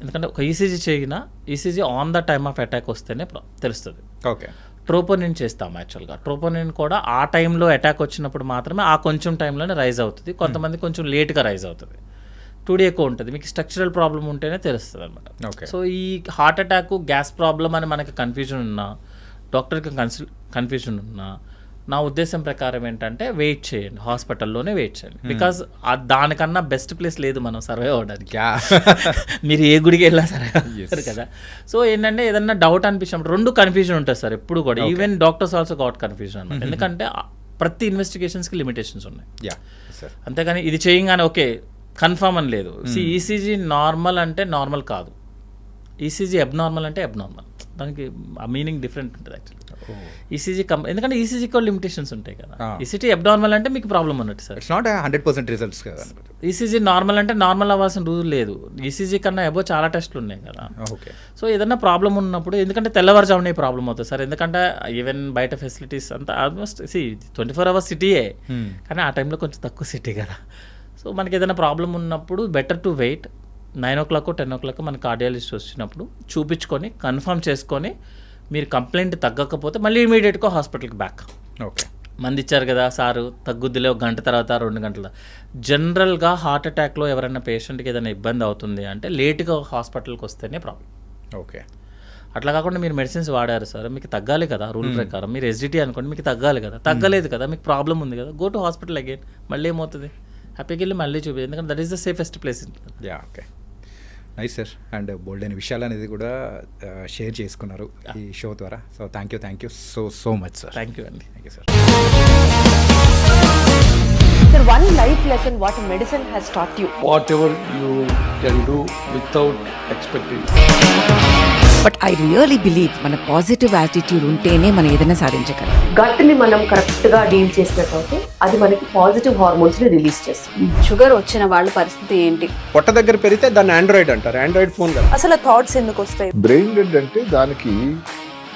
ఎందుకంటే ఒక ఈసీజీ చేయినా ECG on the time of attack వస్తేనే తెలుస్తుంది. ఓకే, ట్రోపోనిన్ చేస్తాం యాక్చువల్గా. ట్రోపోనిన్ కూడా ఆ టైంలో అటాక్ వచ్చినప్పుడు మాత్రమే ఆ కొంచెం టైంలోనే రైజ్ అవుతుంది, కొంతమంది కొంచెం లేట్గా రైజ్ అవుతుంది, 2D ఎక్కువ ఉంటుంది. మీకు స్ట్రక్చరల్ ప్రాబ్లం ఉంటేనే తెలుస్తుంది అనమాట. సో ఈ హార్ట్ అటాక్ గ్యాస్ ప్రాబ్లం అని మనకి కన్ఫ్యూజన్ ఉన్నా, డాక్టర్కి కన్ఫ్యూజన్ ఉన్నా, నా ఉద్దేశం ప్రకారం ఏంటంటే వెయిట్ చేయండి, హాస్పిటల్లోనే వెయిట్ చేయండి. బికాజ్ దానికన్నా బెస్ట్ ప్లేస్ లేదు మనం సర్వే అవ్వడానికి. మీరు ఏ గుడికి వెళ్ళా సర్వే అవ్వరు కదా. సో ఏంటంటే ఏదన్నా డౌట్ అనిపించినప్పుడు రెండు కన్ఫ్యూజన్ ఉంటుంది సార్ ఎప్పుడు కూడా. Even doctors also got confusion అనమాట. ఎందుకంటే ప్రతి ఇన్వెస్టిగేషన్స్కి లిమిటేషన్స్ ఉన్నాయి, అంతేగాని ఇది చేయగానే ఓకే కన్ఫర్మ్ అని లేదు. ఈసీజీ నార్మల్ అంటే నార్మల్ కాదు, ఈసీజీ అబ్నార్మల్ అంటే అబ్నార్మల్, దానికి ఆ మీనింగ్ డిఫరెంట్ ఉంటుంది యాక్చువల్లీ. ఈసీజీ ఎందుకంటే ఈసీజీ కూడా లిమిటేషన్స్ ఉంటాయి కదా. ఈసీజీ అబ్నార్మల్ అంటే మీకు ప్రాబ్లం ఉన్నట్టు సార్, ఇట్స్ నాట్ 100% రిజల్ట్స్ కదా. ఈసీజీ నార్మల్ అంటే నార్మల్ అవ్వాల్సిన రూల్ లేదు, ఈసీజీ కన్నా అబో చాలా టెస్ట్లు ఉన్నాయి కదా. ఓకే, సో ఏదన్నా ప్రాబ్లం ఉన్నప్పుడు, ఎందుకంటే తెల్లవారుజామునే ప్రాబ్లం అవుతుంది సార్, ఎందుకంటే ఈవెన్ బయట ఫెసిలిటీస్ అంతా ఆల్మోస్ట్ 24 hours సిటీయే, కానీ ఆ టైంలో కొంచెం తక్కువ సిటీ కదా. సో మనకి ఏదైనా ప్రాబ్లం ఉన్నప్పుడు better to wait 9 o'clock 10 o'clock మన కార్డియాలజిస్ట్ వచ్చినప్పుడు చూపించుకొని కన్ఫర్మ్ చేసుకొని, మీరు కంప్లైంట్ తగ్గకపోతే మళ్ళీ ఇమీడియట్గా హాస్పిటల్కి బ్యాక్. ఓకే, మంది ఇచ్చారు కదా సారు తగ్గుద్దిలే 1 గంట తర్వాత 2 గంటల. జనరల్గా హార్ట్ అటాక్లో ఎవరైనా పేషెంట్కి ఏదైనా ఇబ్బంది అవుతుంది అంటే లేట్గా హాస్పిటల్కి వస్తేనే ప్రాబ్లం. ఓకే, అట్లా కాకుండా మీరు మెడిసిన్స్ వాడారు సార్, మీకు తగ్గాలి కదా రూల్ ప్రకారం. మీరు ఎస్జిటి అనుకోండి, మీకు తగ్గాలి కదా, తగ్గలేదు కదా, మీకు ప్రాబ్లం ఉంది కదా, గో టు హాస్పిటల్ అగైన్. మళ్ళీ ఏమవుతుంది, హ్యాపీకి వెళ్ళి మళ్ళీ చూపి, ఎందుకంటే that is the safest place. Okay, nice sir. And bold అయిన విషయాలు అనేది కూడా షేర్ చేసుకున్నారు ఈ షో ద్వారా. So thank you so much sir. Thank you అండి. Thank you sir. Sir, one life lesson what medicine has taught you. Whatever you can do without expecting. But I really believe మన పాజిటివ్ యాటిట్యూడ్ ఉంటేనే మనం ఏదైనా సాధించగలం. గట్ని మనం కరెక్ట్గా డీల్ చేసినట్లయితే అది మనకి పాజిటివ్ హార్మోన్స్ ని రిలీజ్ చేస్తుంది. షుగర్ వచ్చిన వాళ్ళ పరిస్థితి ఏంటి? పొట్ట దగ్గర పెరిగితే దాన్ని ఆండ్రాయిడ్ అంటారు, ఆండ్రాయిడ్ ఫోన్ కదా. అసలు థాట్స్ ఎందుకు వస్తాయి? బ్రెయిన్ డెడ్ అంటే దానికి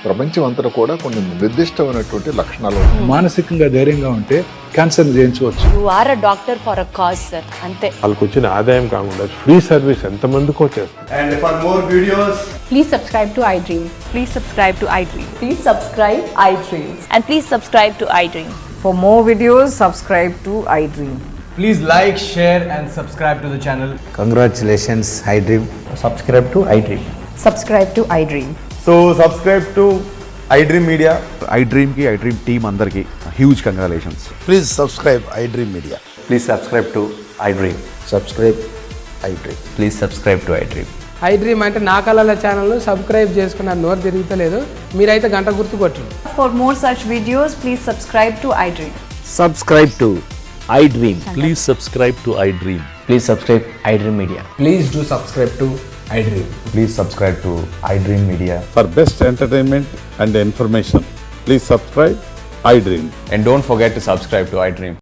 ప్రపంచం అంతా కూడా కొన్ని నిర్దిష్టమైనటువంటి లక్షణాలు ఉన్నాయి. మానసికంగా ధైర్యంగా ఉంటే క్యాన్సర్ జయించవచ్చు. You are a doctor for a cause sir, అంతే. వాళ్ళకి వచ్చిన ఆదాయం కాకుండా ఫ్రీ సర్వీస్ ఎంతమందికో చేస్తారు. And for more videos please subscribe to iDream. Please subscribe to iDream. Please subscribe iDream. And please subscribe to iDream. For more videos, subscribe to iDream. Please like, share and subscribe to the channel. Congratulations iDream. Subscribe to iDream. Subscribe to iDream. So subscribe to iDream media. iDreamకి iDream టీమ్ అందరికి huge congratulations. Please subscribe iDream media. Please subscribe to iDream. Subscribe iDream. Please subscribe to iDream. iDream అంటే నా కళల ఛానల్ సబ్స్క్రైబ్ చేసుకున్న నోరు తిరుగుతలేదు, మీరైతే గంట గుర్తు కొట్టండి. For more such videos, please subscribe to iDream. Subscribe to iDream. Please subscribe to iDream. Please subscribe iDream media. Please do subscribe to iDream. Please subscribe to iDream media. For best entertainment and information, please subscribe iDream. And don't forget to subscribe to iDream.